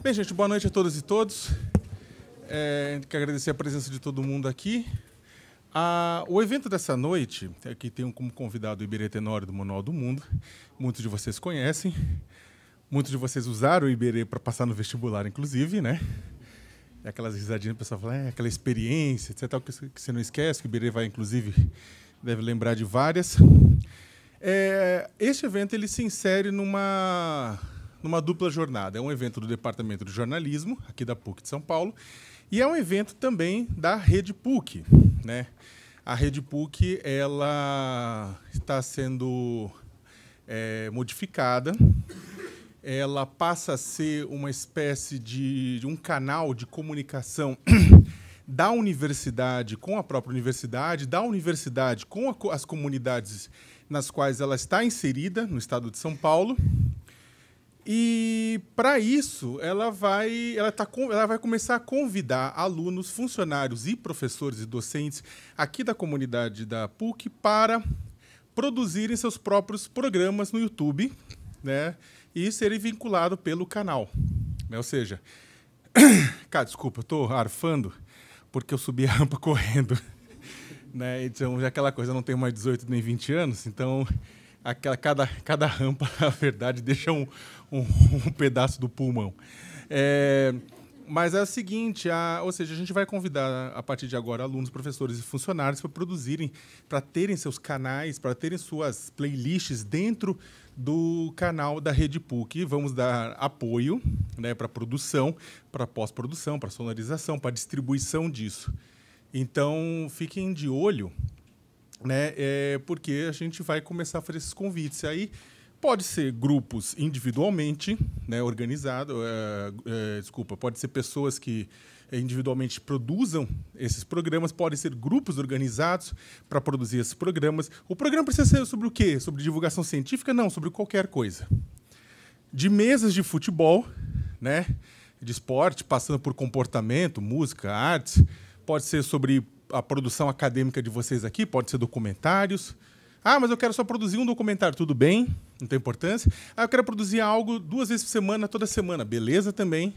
Bem, gente, boa noite a todas e todos. Quero agradecer a presença de todo mundo aqui. O evento dessa noite, aqui tem como convidado o Iberê Tenório do Manual do Mundo. Muitos de vocês conhecem. Muitos de vocês usaram o Iberê para passar no vestibular, inclusive, né? E aquelas risadinhas, o pessoal fala, aquela experiência, etc., que você não esquece, que o Iberê vai, inclusive, deve lembrar de várias. Este evento ele se insere numa dupla jornada. É um evento do Departamento de Jornalismo, aqui da PUC de São Paulo, e é um evento também da Rede PUC, né? A Rede PUC ela está sendo modificada. Ela passa a ser uma espécie de um canal de comunicação da universidade com a própria universidade, da universidade com as comunidades nas quais ela está inserida, no estado de São Paulo. E, para isso, ela vai começar a convidar alunos, funcionários e professores e docentes aqui da comunidade da PUC para produzirem seus próprios programas no YouTube, né, e serem vinculados pelo canal. Né? Ou seja, cara, desculpa, eu estou arfando porque eu subi a rampa correndo. Né? Então, já aquela coisa, eu não tenho mais 18 nem 20 anos, então cada rampa, na verdade, deixa um pedaço do pulmão. Mas é o seguinte, ou seja, a gente vai convidar, a partir de agora, alunos, professores e funcionários para produzirem, para terem seus canais, para terem suas playlists dentro do canal da Rede PUC. Vamos dar apoio, né, para produção, para pós-produção, para sonorização, para distribuição disso. Então, fiquem de olho, né, porque a gente vai começar a fazer esses convites. Aí pode ser grupos individualmente, né, organizados, pode ser pessoas que individualmente produzam esses programas, podem ser grupos organizados para produzir esses programas. O programa precisa ser sobre o quê? Sobre divulgação científica? Não, sobre qualquer coisa. De mesas de futebol, né, de esporte, passando por comportamento, música, artes. Pode ser sobre a produção acadêmica de vocês aqui, pode ser documentários. Mas eu quero só produzir um documentário, tudo bem, não tem importância. Eu quero produzir algo 2 vezes por semana, toda semana, beleza também,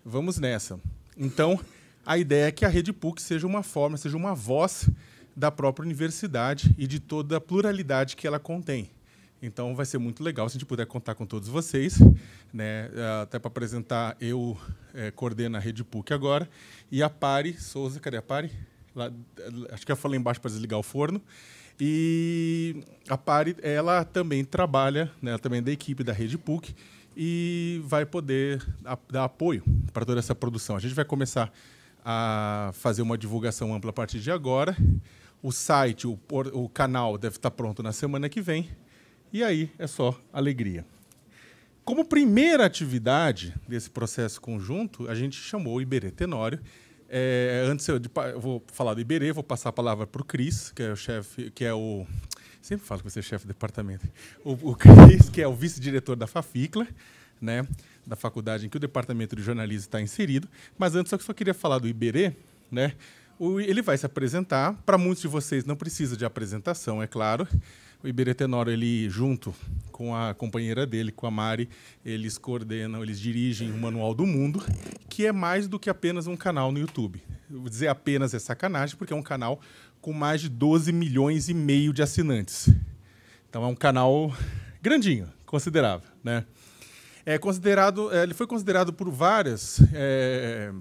vamos nessa. Então, a ideia é que a Rede PUC seja uma forma, seja uma voz da própria universidade e de toda a pluralidade que ela contém. Então, vai ser muito legal se a gente puder contar com todos vocês, né? Até para apresentar, eu coordeno a Rede PUC agora, e a Pari Souza, cadê a Pari? Acho que eu falei embaixo para desligar o forno. E a Pari, ela também trabalha, né, ela também é da equipe da Rede PUC e vai poder dar apoio para toda essa produção. A gente vai começar a fazer uma divulgação ampla a partir de agora. O site, o canal deve estar pronto na semana que vem. E aí é só alegria. Como primeira atividade desse processo conjunto, a gente chamou o Iberê Tenório. Antes eu vou falar do Iberê, vou passar a palavra para o Cris, que é o chefe, sempre falo que você é chefe do departamento. O Cris, que é o vice-diretor da Faficla, né, da faculdade em que o departamento de jornalismo está inserido. Mas antes eu só queria falar do Iberê, né? Ele vai se apresentar. Para muitos de vocês não precisa de apresentação, é claro. O Iberê Tenório, ele, junto com a companheira dele, com a Mari, eles coordenam, eles dirigem o Manual do Mundo, que é mais do que apenas um canal no YouTube. Eu vou dizer apenas é sacanagem, porque é um canal com mais de 12 milhões e meio de assinantes. Então é um canal grandinho, considerável, né? Ele foi considerado por várias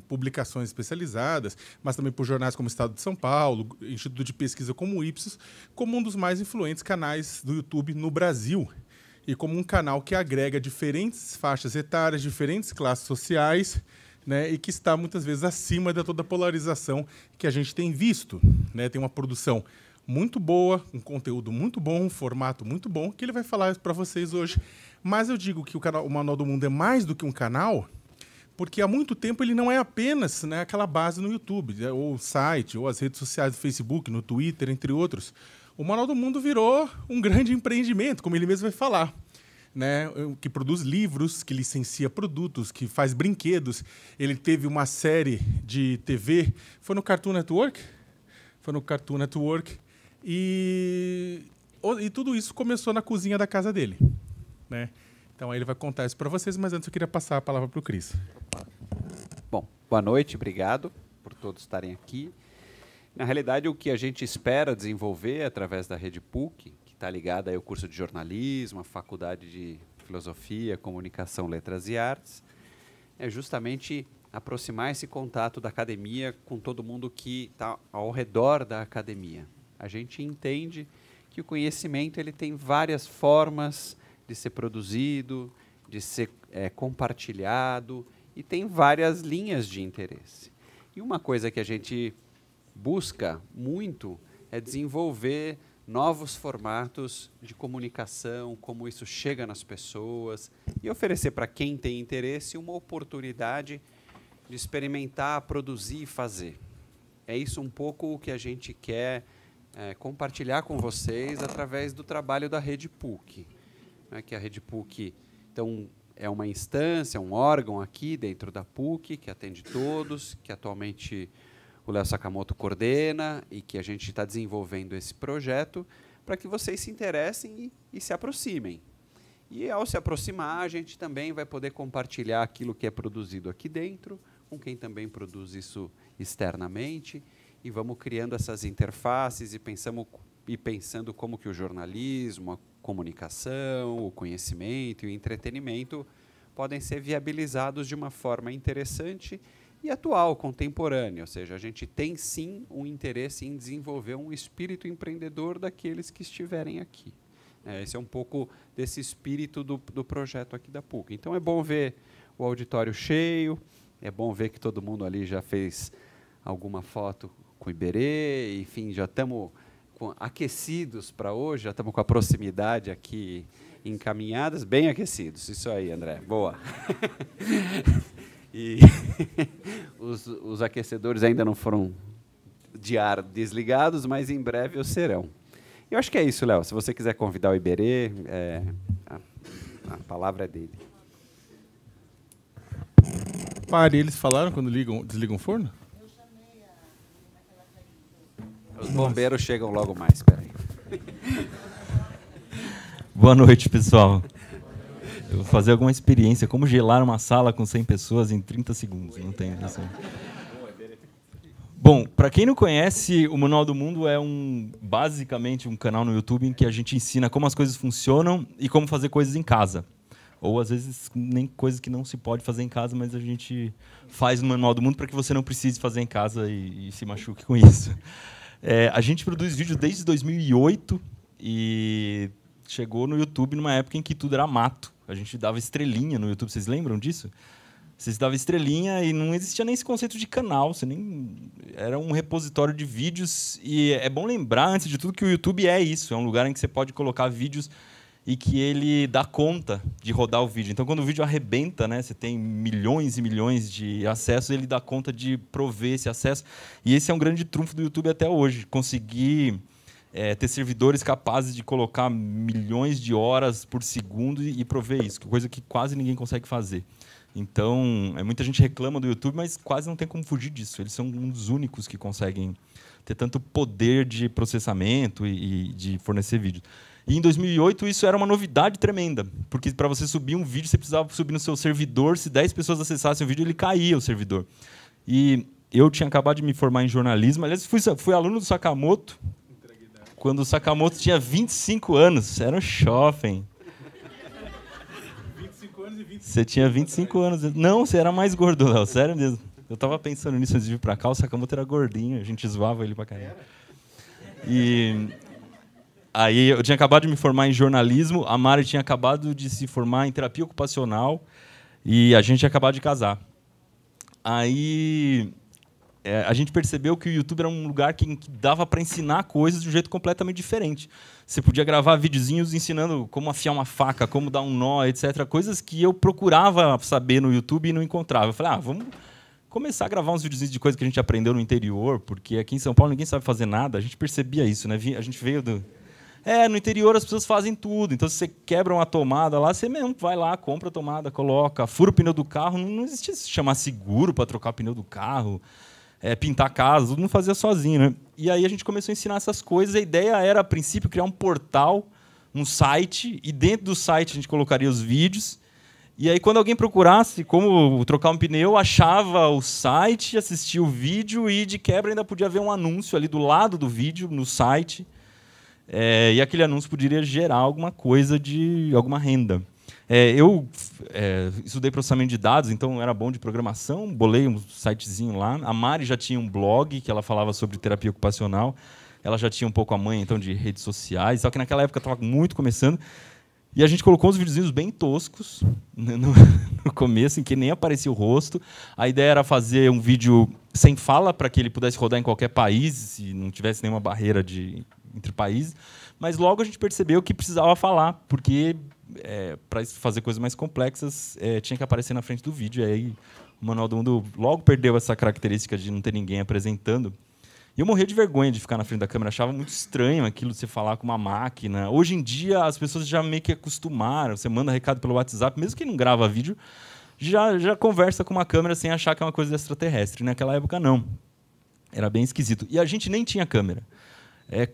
publicações especializadas, mas também por jornais como o Estado de São Paulo, Instituto de Pesquisa como o Ipsos, como um dos mais influentes canais do YouTube no Brasil e como um canal que agrega diferentes faixas etárias, diferentes classes sociais, né, e que está muitas vezes acima de toda a polarização que a gente tem visto, né? Tem uma produção muito boa, um conteúdo muito bom, um formato muito bom, que ele vai falar para vocês hoje. Mas eu digo que o Manual do Mundo é mais do que um canal, porque há muito tempo ele não é apenas, né, aquela base no YouTube, né, ou o site, ou as redes sociais do Facebook, no Twitter, entre outros. O Manual do Mundo virou um grande empreendimento, como ele mesmo vai falar, né, que produz livros, que licencia produtos, que faz brinquedos. Ele teve uma série de TV, foi no Cartoon Network? Foi no Cartoon Network. E tudo isso começou na cozinha da casa dele, né? Então, aí ele vai contar isso para vocês, mas antes eu queria passar a palavra para o Cris. Boa noite, obrigado por todos estarem aqui. Na realidade, o que a gente espera desenvolver através da Rede PUC, que está ligada ao curso de jornalismo, à faculdade de filosofia, comunicação, letras e artes, é justamente aproximar esse contato da academia com todo mundo que está ao redor da academia. A gente entende que o conhecimento ele tem várias formas de ser produzido, de ser compartilhado, e tem várias linhas de interesse. E uma coisa que a gente busca muito é desenvolver novos formatos de comunicação, como isso chega nas pessoas, e oferecer para quem tem interesse uma oportunidade de experimentar, produzir e fazer. É isso um pouco o que a gente quer compartilhar com vocês através do trabalho da Rede PUC. Que a Rede PUC, então, é uma instância, um órgão aqui dentro da PUC, que atende todos, que atualmente o Léo Sakamoto coordena e que a gente está desenvolvendo esse projeto para que vocês se interessem e se aproximem. E, ao se aproximar, a gente também vai poder compartilhar aquilo que é produzido aqui dentro, com quem também produz isso externamente, e vamos criando essas interfaces e pensando como que o jornalismo, a comunicação, o conhecimento e o entretenimento podem ser viabilizados de uma forma interessante e atual, contemporânea. Ou seja, a gente tem sim um interesse em desenvolver um espírito empreendedor daqueles que estiverem aqui. Esse é um pouco desse espírito do projeto aqui da PUC. Então é bom ver o auditório cheio, é bom ver que todo mundo ali já fez alguma foto com o Iberê, enfim, já estamos aquecidos para hoje, já estamos com a proximidade aqui encaminhadas, bem aquecidos. Isso aí, André, boa. E os aquecedores ainda não foram de ar desligados, mas em breve o serão. Eu acho que é isso, Léo. Se você quiser convidar o Iberê, a palavra é dele. Pare, eles falaram quando desligam o forno? Os bombeiros chegam logo mais, espera aí. Boa noite, pessoal. Eu vou fazer alguma experiência, como gelar uma sala com 100 pessoas em 30 segundos. Não tem isso. Bom, para quem não conhece, o Manual do Mundo é basicamente um canal no YouTube em que a gente ensina como as coisas funcionam e como fazer coisas em casa. Ou, às vezes, nem coisas que não se pode fazer em casa, mas a gente faz no Manual do Mundo para que você não precise fazer em casa e se machuque com isso. A gente produz vídeos desde 2008 e chegou no YouTube numa época em que tudo era mato. A gente dava estrelinha no YouTube, vocês lembram disso? Vocês davam estrelinha e não existia nem esse conceito de canal. Era um repositório de vídeos. E é bom lembrar, antes de tudo, que o YouTube é isso. É um lugar em que você pode colocar vídeos e que ele dá conta de rodar o vídeo. Então, quando o vídeo arrebenta, né, você tem milhões e milhões de acessos, ele dá conta de prover esse acesso. E esse é um grande trunfo do YouTube até hoje. Conseguir ter servidores capazes de colocar milhões de horas por segundo e prover isso, coisa que quase ninguém consegue fazer. Então, muita gente reclama do YouTube, mas quase não tem como fugir disso. Eles são um dos únicos que conseguem ter tanto poder de processamento e de fornecer vídeo. E em 2008 isso era uma novidade tremenda, porque para você subir um vídeo, você precisava subir no seu servidor. Se 10 pessoas acessassem o vídeo, ele caía o servidor. E eu tinha acabado de me formar em jornalismo. Aliás, fui aluno do Sakamoto, quando o Sakamoto tinha 25 anos. Era um shopping. 25 anos e 25 Você tinha 25 anos. Não, você era mais gordo, Léo. Sério mesmo. Eu estava pensando nisso antes de vir para cá. O Sakamoto era gordinho. A gente zoava ele para caramba. E aí eu tinha acabado de me formar em jornalismo. A Mari tinha acabado de se formar em terapia ocupacional. E a gente tinha acabado de casar. Aí a gente percebeu que o YouTube era um lugar que dava para ensinar coisas de um jeito completamente diferente. Você podia gravar videozinhos ensinando como afiar uma faca, como dar um nó, etc. Coisas que eu procurava saber no YouTube e não encontrava. Eu falei, vamos começar a gravar uns videozinhos de coisas que a gente aprendeu no interior, porque aqui em São Paulo ninguém sabe fazer nada. A gente percebia isso, né? A gente veio do... no interior as pessoas fazem tudo. Então, se você quebra uma tomada lá, você mesmo vai lá, compra a tomada, coloca, fura o pneu do carro. Não existia chamar seguro para trocar o pneu do carro. Pintar a casa, tudo não fazia sozinho, né? E aí a gente começou a ensinar essas coisas. A ideia era, a princípio, criar um portal, um site, e dentro do site a gente colocaria os vídeos, E aí, quando alguém procurasse como trocar um pneu, achava o site, assistia o vídeo e, de quebra, ainda podia ver um anúncio ali do lado do vídeo, no site. E aquele anúncio poderia gerar alguma coisa alguma renda. Eu estudei processamento de dados, então era bom de programação, bolei um sitezinho lá. A Mari já tinha um blog que ela falava sobre terapia ocupacional. Ela já tinha um pouco a manha então, de redes sociais, só que naquela época estava muito começando. E a gente colocou uns videozinhos bem toscos no começo, em que nem aparecia o rosto. A ideia era fazer um vídeo sem fala, para que ele pudesse rodar em qualquer país, e não tivesse nenhuma barreira entre países. Mas logo a gente percebeu que precisava falar, porque para fazer coisas mais complexas tinha que aparecer na frente do vídeo. E aí o Manual do Mundo logo perdeu essa característica de não ter ninguém apresentando. E eu morria de vergonha de ficar na frente da câmera, achava muito estranho aquilo de você falar com uma máquina. Hoje em dia, as pessoas já meio que acostumaram, você manda recado pelo WhatsApp, mesmo quem não grava vídeo, já conversa com uma câmera sem achar que é uma coisa extraterrestre. Naquela época, não. Era bem esquisito. E a gente nem tinha câmera.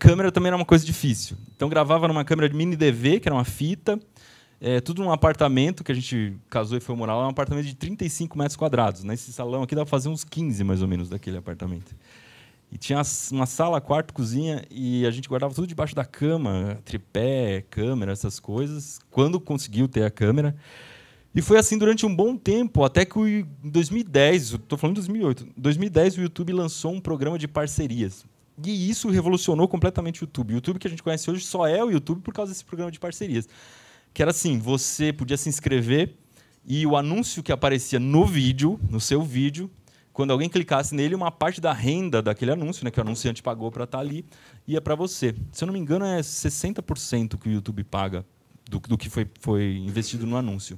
Câmera também era uma coisa difícil. Então, gravava numa câmera de mini DV, que era uma fita, tudo num apartamento, que a gente casou e foi morar lá, um apartamento de 35 metros quadrados. Nesse salão aqui dá para fazer uns 15, mais ou menos, daquele apartamento. E tinha uma sala, quarto, cozinha, e a gente guardava tudo debaixo da cama, tripé, câmera, essas coisas, quando conseguiu ter a câmera. E foi assim durante um bom tempo, até que em 2010, estou falando de 2008, em 2010 o YouTube lançou um programa de parcerias. E isso revolucionou completamente o YouTube. O YouTube que a gente conhece hoje só é o YouTube por causa desse programa de parcerias. Que era assim, você podia se inscrever e o anúncio que aparecia no vídeo, no seu vídeo, quando alguém clicasse nele, uma parte da renda daquele anúncio, né, que o anunciante pagou para estar ali, ia para você. Se eu não me engano, é 60% que o YouTube paga do que foi investido no anúncio.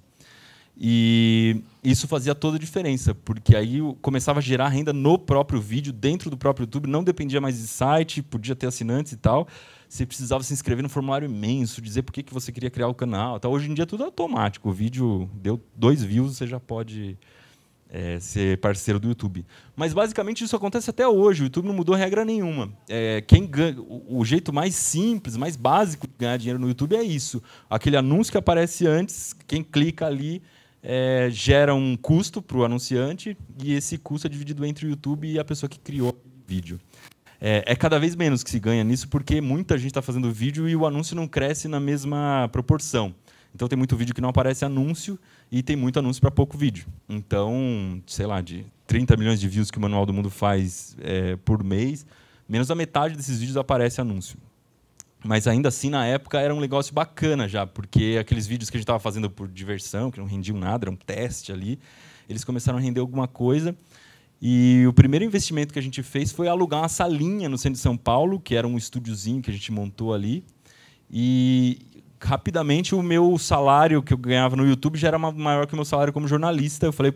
E isso fazia toda a diferença, porque aí começava a gerar renda no próprio vídeo, dentro do próprio YouTube, não dependia mais de site, podia ter assinantes e tal. Você precisava se inscrever no formulário imenso, dizer por que você queria criar o canal. Hoje em dia é tudo automático. O vídeo deu 2 views, você já pode ser parceiro do YouTube. Mas, basicamente, isso acontece até hoje. O YouTube não mudou regra nenhuma. O jeito mais simples, mais básico de ganhar dinheiro no YouTube é isso. Aquele anúncio que aparece antes, quem clica ali gera um custo para o anunciante e esse custo é dividido entre o YouTube e a pessoa que criou o vídeo. Cada vez menos que se ganha nisso, porque muita gente está fazendo vídeo e o anúncio não cresce na mesma proporção. Então, tem muito vídeo que não aparece anúncio e tem muito anúncio para pouco vídeo. Então, sei lá, de 30 milhões de views que o Manual do Mundo faz por mês, menos da metade desses vídeos aparece anúncio. Mas, ainda assim, na época, era um negócio bacana já, porque aqueles vídeos que a gente estava fazendo por diversão, que não rendiam nada, era um teste ali, eles começaram a render alguma coisa. E o primeiro investimento que a gente fez foi alugar uma salinha no centro de São Paulo, que era um estúdiozinho que a gente montou ali. E rapidamente o meu salário que eu ganhava no YouTube já era maior que o meu salário como jornalista. Eu falei,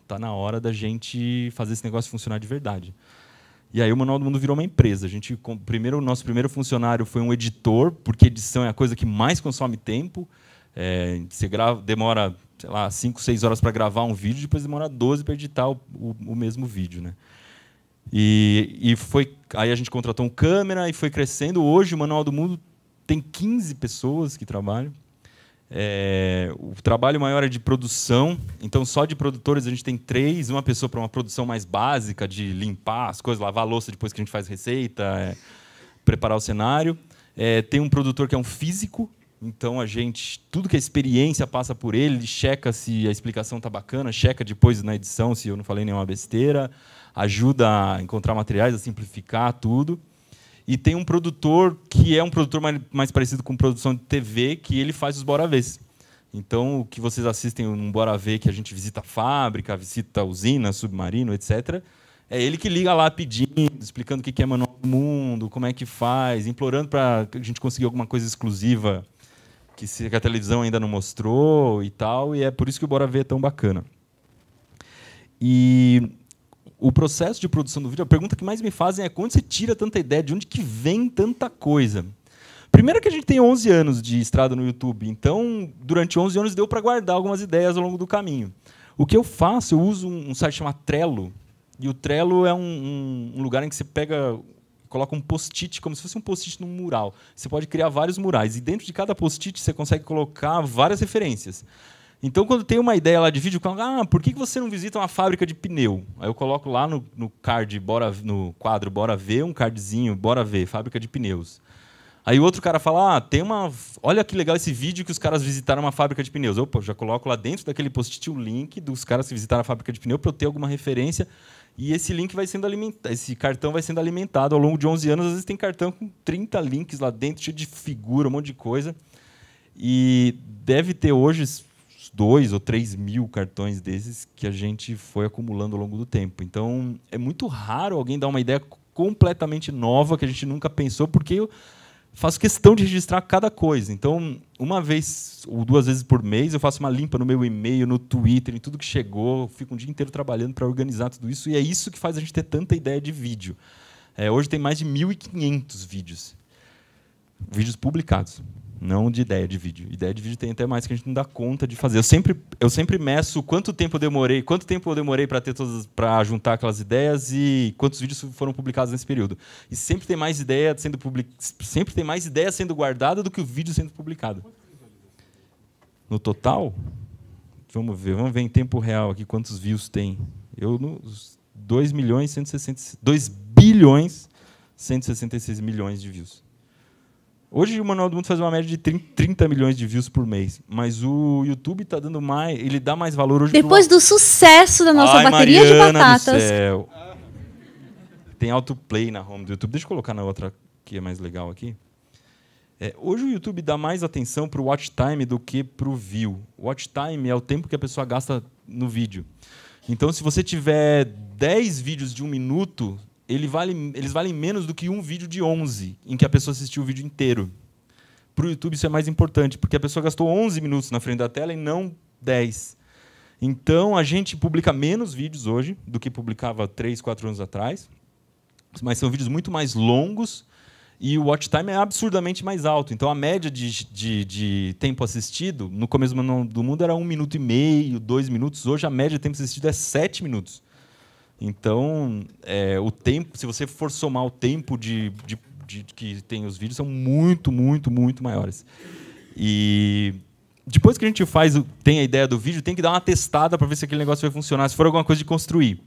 tá na hora da gente fazer esse negócio funcionar de verdade. E aí o Manual do Mundo virou uma empresa. O nosso primeiro funcionário foi um editor, porque edição é a coisa que mais consome tempo. Você demora, sei lá, 5, 6 horas para gravar um vídeo, depois demora 12 para editar o mesmo vídeo, né? Aí a gente contratou um câmera e foi crescendo. Hoje o Manual do Mundo tem 15 pessoas que trabalham. O trabalho maior é de produção. Então, só de produtores a gente tem 3. Uma pessoa para uma produção mais básica, de limpar as coisas, lavar a louça depois que a gente faz receita, preparar o cenário. Tem um produtor que é um físico. Então, tudo que a experiência passa por ele checa se a explicação está bacana, checa depois na edição se eu não falei nenhuma besteira, ajuda a encontrar materiais, a simplificar tudo. E tem um produtor que é um produtor mais parecido com produção de TV, que ele faz os Bora Vês. Então, o que vocês assistem no Bora Vê, que a gente visita a fábrica, visita a usina, submarino, etc., é ele que liga lá pedindo, explicando o que é Manual do Mundo, como é que faz, implorando para a gente conseguir alguma coisa exclusiva que a televisão ainda não mostrou e tal. E é por isso que o Bora Vê é tão bacana. E o processo de produção do vídeo, a pergunta que mais me fazem é quando você tira tanta ideia, de onde que vem tanta coisa? Primeiro que a gente tem 11 anos de estrada no YouTube, então, durante 11 anos deu para guardar algumas ideias ao longo do caminho. O que eu faço, eu uso um site chamado Trello, e o Trello é um lugar em que você coloca um post-it, como se fosse um post-it num mural. Você pode criar vários murais, e dentro de cada post-it você consegue colocar várias referências. Então, quando tem uma ideia lá de vídeo, eu falo, por que você não visita uma fábrica de pneu? Aí eu coloco lá no card, no quadro Bora Ver, um cardzinho, Bora Ver, fábrica de pneus. Aí o outro cara fala, olha que legal esse vídeo que os caras visitaram uma fábrica de pneus. Opa, eu já coloco lá dentro daquele post-it o link dos caras que visitaram a fábrica de pneu para eu ter alguma referência. E esse link vai sendo alimentado, esse cartão vai sendo alimentado ao longo de 11 anos. Às vezes tem cartão com 30 links lá dentro, cheio de figura, um monte de coisa. E deve ter hoje 2 ou 3 mil cartões desses que a gente foi acumulando ao longo do tempo. Então, é muito raro alguém dar uma ideia completamente nova que a gente nunca pensou, porque eu faço questão de registrar cada coisa. Então, uma vez ou 2 vezes por mês, eu faço uma limpa no meu e-mail, no Twitter, em tudo que chegou. Eu fico um dia inteiro trabalhando para organizar tudo isso, e é isso que faz a gente ter tanta ideia de vídeo. Hoje tem mais de 1.500 vídeos. Vídeos publicados. Não de ideia de vídeo. Ideia de vídeo tem até mais que a gente não dá conta de fazer. Eu sempre meço quanto tempo eu demorei para ter para juntar aquelas ideias e quantos vídeos foram publicados nesse período. E sempre tem mais ideia sendo guardada do que o vídeo sendo publicado. No total, vamos ver em tempo real aqui quantos views tem. 2 bilhões 166 milhões de views. Hoje o Manual do Mundo faz uma média de 30 milhões de views por mês, mas o YouTube está dando mais, ele dá mais valor hoje. Depois do sucesso da nossa bateria de batatas. Do céu. Tem autoplay na home do YouTube. Deixa eu colocar na outra que é mais legal aqui. Hoje o YouTube dá mais atenção para o watch time do que para o view. O watch time é o tempo que a pessoa gasta no vídeo. Então, se você tiver 10 vídeos de 1 minuto, eles valem menos do que um vídeo de 11, em que a pessoa assistiu o vídeo inteiro. Para o YouTube isso é mais importante, porque a pessoa gastou 11 minutos na frente da tela e não 10. Então, a gente publica menos vídeos hoje do que publicava 3, 4 anos atrás, mas são vídeos muito mais longos e o watch time é absurdamente mais alto. Então, a média de tempo assistido, no começo do mundo, era 1 minuto e meio, 2 minutos. Hoje, a média de tempo assistido é 7 minutos. Então, o tempo, se você for somar o tempo que tem os vídeos, são muito, muito, muito maiores. E depois que a gente tem a ideia do vídeo, tem que dar uma testada para ver se aquele negócio vai funcionar, se for alguma coisa de construir.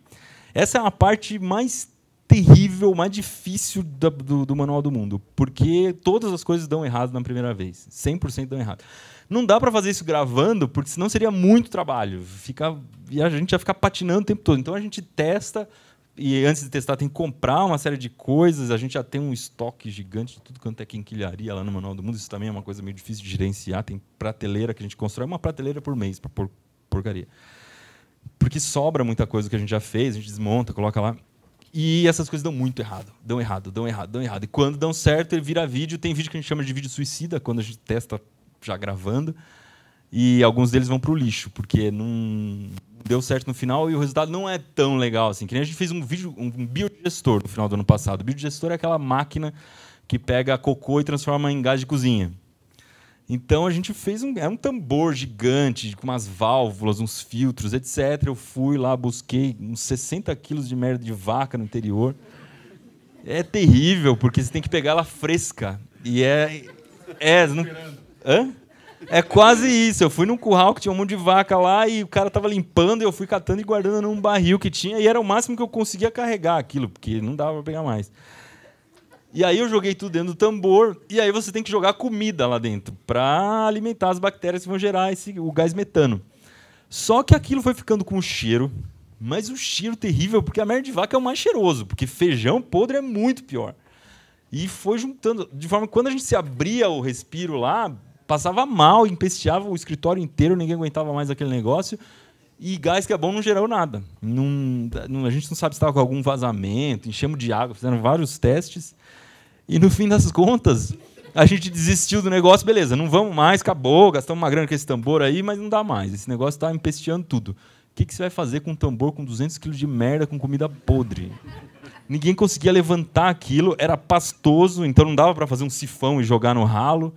Essa é a parte mais terrível, mais difícil do Manual do Mundo, porque todas as coisas dão errado na primeira vez. 100% dão errado. Não dá para fazer isso gravando, porque senão seria muito trabalho. E a gente ia ficar patinando o tempo todo. Então a gente testa, e antes de testar tem que comprar uma série de coisas. A gente já tem um estoque gigante de tudo quanto é quinquilharia lá no Manual do Mundo. Isso também é uma coisa meio difícil de gerenciar. Tem prateleira que a gente constrói, uma prateleira por mês para pôr porcaria. Porque sobra muita coisa que a gente já fez, a gente desmonta, coloca lá. E essas coisas dão muito errado. Dão errado. E quando dão certo, ele vira vídeo. Tem vídeo que a gente chama de vídeo suicida, quando a gente testa já gravando, e alguns deles vão para o lixo, porque não deu certo no final e o resultado não é tão legal assim. Que nem a gente fez um biodigestor no final do ano passado. O biodigestor é aquela máquina que pega cocô e transforma em gás de cozinha. Então a gente fez um tambor gigante, com umas válvulas, uns filtros, etc. Eu fui lá, busquei uns 60 quilos de merda de vaca no interior. É terrível, porque você tem que pegar ela fresca. E é quase isso. Eu fui num curral que tinha um monte de vaca lá e o cara estava limpando e eu fui catando e guardando num barril que tinha e era o máximo que eu conseguia carregar aquilo, porque não dava para pegar mais. E aí eu joguei tudo dentro do tambor e aí você tem que jogar comida lá dentro para alimentar as bactérias que vão gerar o gás metano. Só que aquilo foi ficando com cheiro, mas um cheiro terrível, porque a merda de vaca é o mais cheiroso, porque feijão podre é muito pior. E foi juntando, de forma que quando a gente se abria o respiro lá, passava mal, empesteava o escritório inteiro, ninguém aguentava mais aquele negócio. E gás que é bom não gerou nada. A gente não sabe se estava com algum vazamento, enchemos de água, fizeram vários testes. E no fim das contas, a gente desistiu do negócio, beleza, não vamos mais, acabou, gastamos uma grana com esse tambor aí, mas não dá mais. Esse negócio está empesteando tudo. O que você vai fazer com um tambor com 200 quilos de merda com comida podre? Ninguém conseguia levantar aquilo, era pastoso, então não dava para fazer um sifão e jogar no ralo.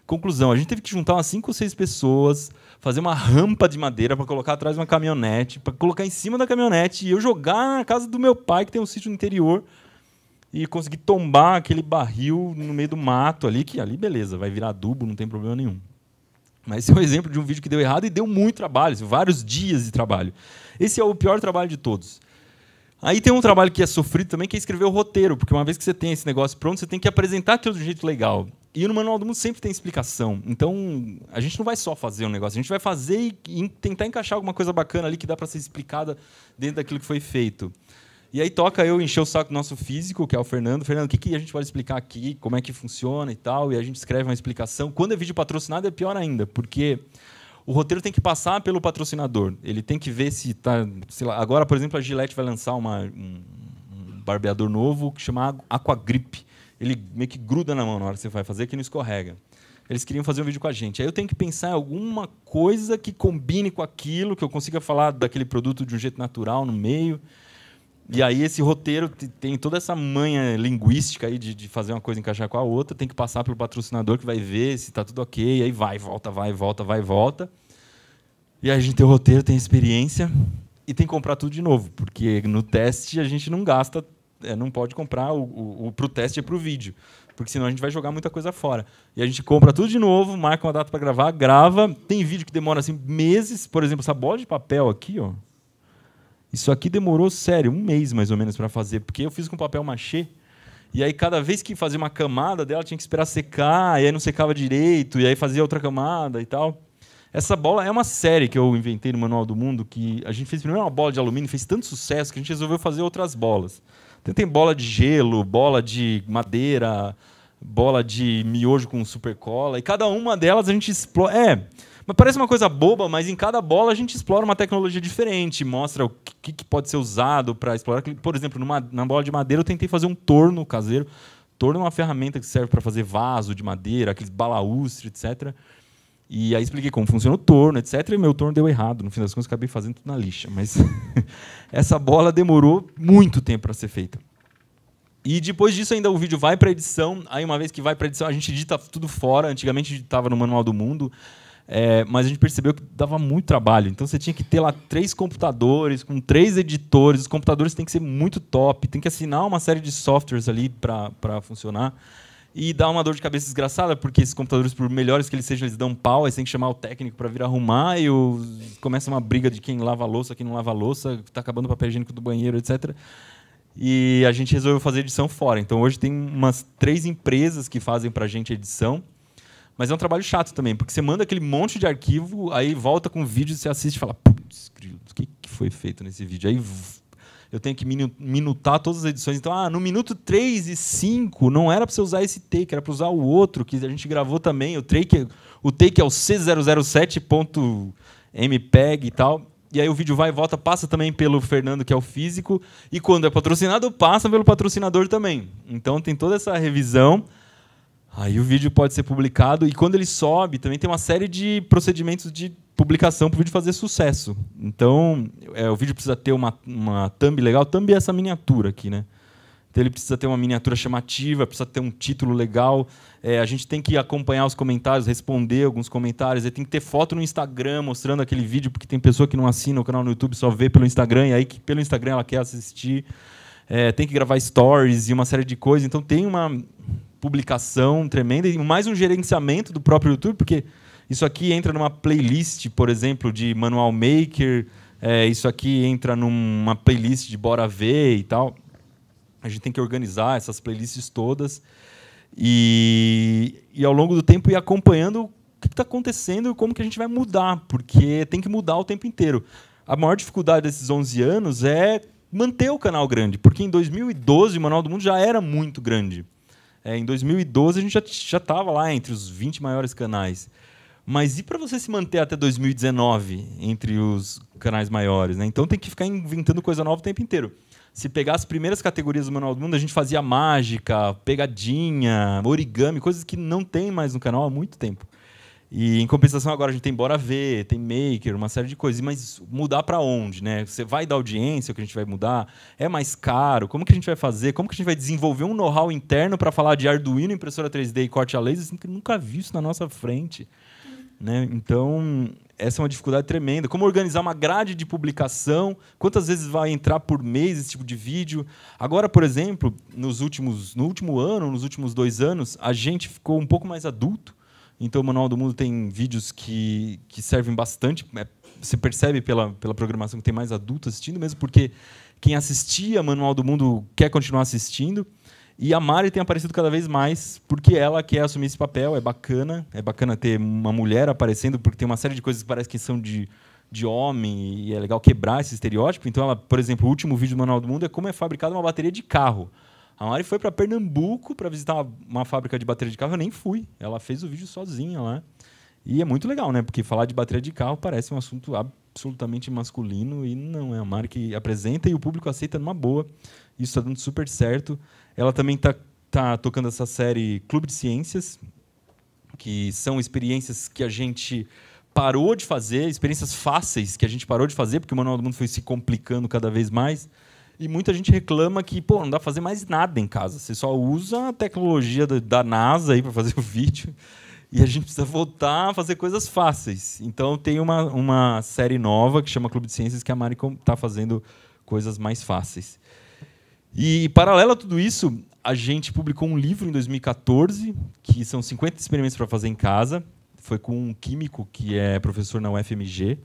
Conclusão, a gente teve que juntar umas 5 ou 6 pessoas, fazer uma rampa de madeira para colocar atrás de uma caminhonete, para colocar em cima da caminhonete e eu jogar na casa do meu pai, que tem um sítio no interior, e conseguir tombar aquele barril no meio do mato ali, que ali, beleza, vai virar adubo, não tem problema nenhum. Mas esse é um exemplo de um vídeo que deu errado e deu muito trabalho, vários dias de trabalho. Esse é o pior trabalho de todos. Aí tem um trabalho que é sofrido também, que é escrever o roteiro, porque uma vez que você tem esse negócio pronto, você tem que apresentar aquilo de um jeito legal. E no Manual do Mundo sempre tem explicação. Então, a gente não vai só fazer um negócio, a gente vai fazer e tentar encaixar alguma coisa bacana ali que dá para ser explicada dentro daquilo que foi feito. E aí toca eu encher o saco do nosso físico, que é o Fernando. Fernando, o que a gente pode explicar aqui, como é que funciona e tal, e a gente escreve uma explicação. Quando é vídeo patrocinado é pior ainda, porque o roteiro tem que passar pelo patrocinador. Ele tem que ver se está... Agora, por exemplo, a Gillette vai lançar um barbeador novo que chama Aquagrip. Ele meio que gruda na mão na hora que você vai fazer, que não escorrega. Eles queriam fazer um vídeo com a gente. Aí eu tenho que pensar em alguma coisa que combine com aquilo, que eu consiga falar daquele produto de um jeito natural no meio. E aí esse roteiro tem toda essa manha linguística aí de fazer uma coisa encaixar com a outra, tem que passar pelo patrocinador que vai ver se está tudo ok, aí vai, volta, vai, volta, vai, volta. E aí a gente tem o roteiro, tem a experiência e tem que comprar tudo de novo, porque no teste a gente não gasta, não pode comprar para o teste e para o vídeo, porque senão a gente vai jogar muita coisa fora. E a gente compra tudo de novo, marca uma data para gravar, grava. Tem vídeo que demora assim, meses, por exemplo, essa bola de papel aqui, ó. Isso aqui demorou, sério, 1 mês mais ou menos para fazer, porque eu fiz com papel machê, e aí cada vez que fazia uma camada dela tinha que esperar secar, e aí não secava direito, e aí fazia outra camada e tal. Essa bola é uma série que eu inventei no Manual do Mundo, que a gente fez primeiro uma bola de alumínio, fez tanto sucesso que a gente resolveu fazer outras bolas. Então, tem bola de gelo, bola de madeira, bola de miojo com super cola, e cada uma delas a gente explora... Mas parece uma coisa boba, mas em cada bola a gente explora uma tecnologia diferente, mostra o que pode ser usado para explorar. Por exemplo, na bola de madeira eu tentei fazer um torno caseiro. Torno é uma ferramenta que serve para fazer vaso de madeira, aqueles balaústre, etc. E aí expliquei como funciona o torno, etc. E meu torno deu errado. No fim das contas, acabei fazendo tudo na lixa. Mas essa bola demorou muito tempo para ser feita. E depois disso ainda o vídeo vai para edição. Aí uma vez que vai para edição, a gente edita tudo fora. Antigamente editava no Manual do Mundo. Mas a gente percebeu que dava muito trabalho. Então você tinha que ter lá 3 computadores, com 3 editores. Os computadores têm que ser muito top, tem que assinar uma série de softwares ali para funcionar. E dá uma dor de cabeça desgraçada, porque esses computadores, por melhores que eles sejam, eles dão pau, aí você tem que chamar o técnico para vir arrumar, e começa uma briga de quem lava a louça, quem não lava a louça, está acabando o papel higiênico do banheiro, etc. E a gente resolveu fazer edição fora. Então hoje tem umas 3 empresas que fazem para a gente edição. Mas é um trabalho chato também, porque você manda aquele monte de arquivo, aí volta com o vídeo, você assiste e fala, putz, o que foi feito nesse vídeo? Aí eu tenho que minutar todas as edições. Então, no minuto 3 e 5, não era para você usar esse take, era para usar o outro, que a gente gravou também. O take é o C007.mpeg e tal. E aí o vídeo vai e volta, passa também pelo Fernando, que é o físico, e quando é patrocinado, passa pelo patrocinador também. Então tem toda essa revisão. Aí o vídeo pode ser publicado, e quando ele sobe, também tem uma série de procedimentos de publicação para o vídeo fazer sucesso. Então, o vídeo precisa ter uma thumb legal. Thumb é essa miniatura aqui, né? Então, ele precisa ter uma miniatura chamativa, precisa ter um título legal. A gente tem que acompanhar os comentários, responder alguns comentários. Tem que ter foto no Instagram mostrando aquele vídeo, porque tem pessoa que não assina o canal no YouTube, só vê pelo Instagram, e aí que pelo Instagram ela quer assistir. Tem que gravar stories e uma série de coisas. Então, tem uma publicação tremenda e mais um gerenciamento do próprio YouTube, porque isso aqui entra numa playlist, por exemplo, de Manual Maker, isso aqui entra numa playlist de Bora Ver e tal. A gente tem que organizar essas playlists todas e ao longo do tempo ir acompanhando o que está acontecendo e como que a gente vai mudar, porque tem que mudar o tempo inteiro. A maior dificuldade desses 11 anos é manter o canal grande, porque em 2012 o Manual do Mundo já era muito grande. Em 2012 a gente já estava lá entre os 20 maiores canais. Mas e para você se manter até 2019 entre os canais maiores, né? Então tem que ficar inventando coisa nova o tempo inteiro. Se pegar as primeiras categorias do Manual do Mundo, a gente fazia mágica, pegadinha, origami, coisas que não tem mais no canal há muito tempo. E, em compensação, agora a gente tem Bora Ver, tem Maker, uma série de coisas. Mas mudar para onde, né? Você vai dar audiência, o que a gente vai mudar? É mais caro? Como que a gente vai fazer? Como que a gente vai desenvolver um know-how interno para falar de Arduino, impressora 3D e corte a laser, assim, que nunca vi isso na nossa frente, né? Então, essa é uma dificuldade tremenda. Como organizar uma grade de publicação? Quantas vezes vai entrar por mês esse tipo de vídeo? Agora, por exemplo, no último ano, nos últimos 2 anos, a gente ficou um pouco mais adulto. Então, o Manual do Mundo tem vídeos que servem bastante. Você percebe pela programação que tem mais adulto assistindo, mesmo porque quem assistia Manual do Mundo quer continuar assistindo. E a Mari tem aparecido cada vez mais, porque ela quer assumir esse papel. É bacana ter uma mulher aparecendo, porque tem uma série de coisas que parece que são de homem, e é legal quebrar esse estereótipo. Então, ela, por exemplo, o último vídeo do Manual do Mundo é como é fabricada uma bateria de carro. A Mari foi para Pernambuco para visitar uma fábrica de bateria de carro. Eu nem fui. Ela fez o vídeo sozinha lá. E é muito legal, né? Porque falar de bateria de carro parece um assunto absolutamente masculino e não é a Mari que apresenta e o público aceita numa boa. Isso está dando super certo. Ela também tá tocando essa série Clube de Ciências, que são experiências que a gente parou de fazer, experiências fáceis que a gente parou de fazer, porque o Manual do Mundo foi se complicando cada vez mais. E muita gente reclama que não dá para fazer mais nada em casa. Você só usa a tecnologia da NASA para fazer o vídeo. E a gente precisa voltar a fazer coisas fáceis. Então, tem uma série nova que chama Clube de Ciências, que a Mari está fazendo coisas mais fáceis. E, paralelo a tudo isso, a gente publicou um livro em 2014, que são 50 experimentos para fazer em casa. Foi com um químico que é professor na UFMG.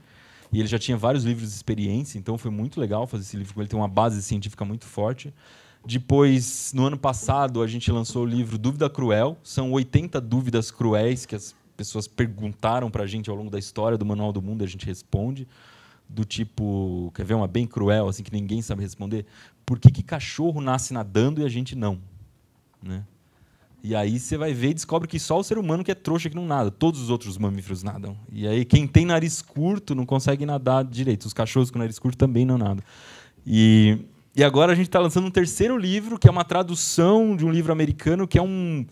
E ele já tinha vários livros de experiência, então foi muito legal fazer esse livro. Ele tem uma base científica muito forte. Depois, no ano passado, a gente lançou o livro Dúvida Cruel. São 80 dúvidas cruéis que as pessoas perguntaram para a gente ao longo da história do Manual do Mundo, a gente responde. Do tipo, quer ver uma bem cruel, assim, que ninguém sabe responder? Por que cachorro nasce nadando e a gente não? Né? E aí você vai ver e descobre que só o ser humano que é trouxa que não nada. Todos os outros mamíferos nadam. E aí quem tem nariz curto não consegue nadar direito. Os cachorros com nariz curto também não nadam. E agora a gente está lançando um terceiro livro, que é uma tradução de um livro americano, que é um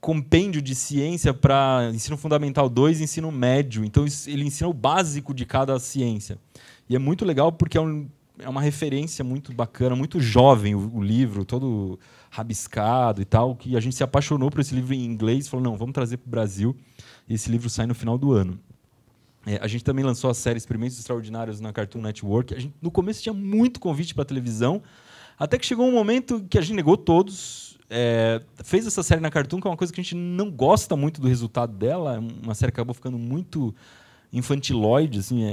compêndio de ciência para ensino fundamental 2 e ensino médio. Então, ele ensina o básico de cada ciência. E é muito legal porque é uma referência muito bacana, muito jovem o livro, todo rabiscado e tal, que a gente se apaixonou por esse livro em inglês e falou, não, vamos trazer para o Brasil. E esse livro sai no final do ano. A gente também lançou a série Experimentos Extraordinários na Cartoon Network. No começo tinha muito convite para televisão, até que chegou um momento que a gente negou todos. Fez essa série na Cartoon, que é uma coisa que a gente não gosta muito do resultado dela. Uma série que acabou ficando muito infantiloide. Assim,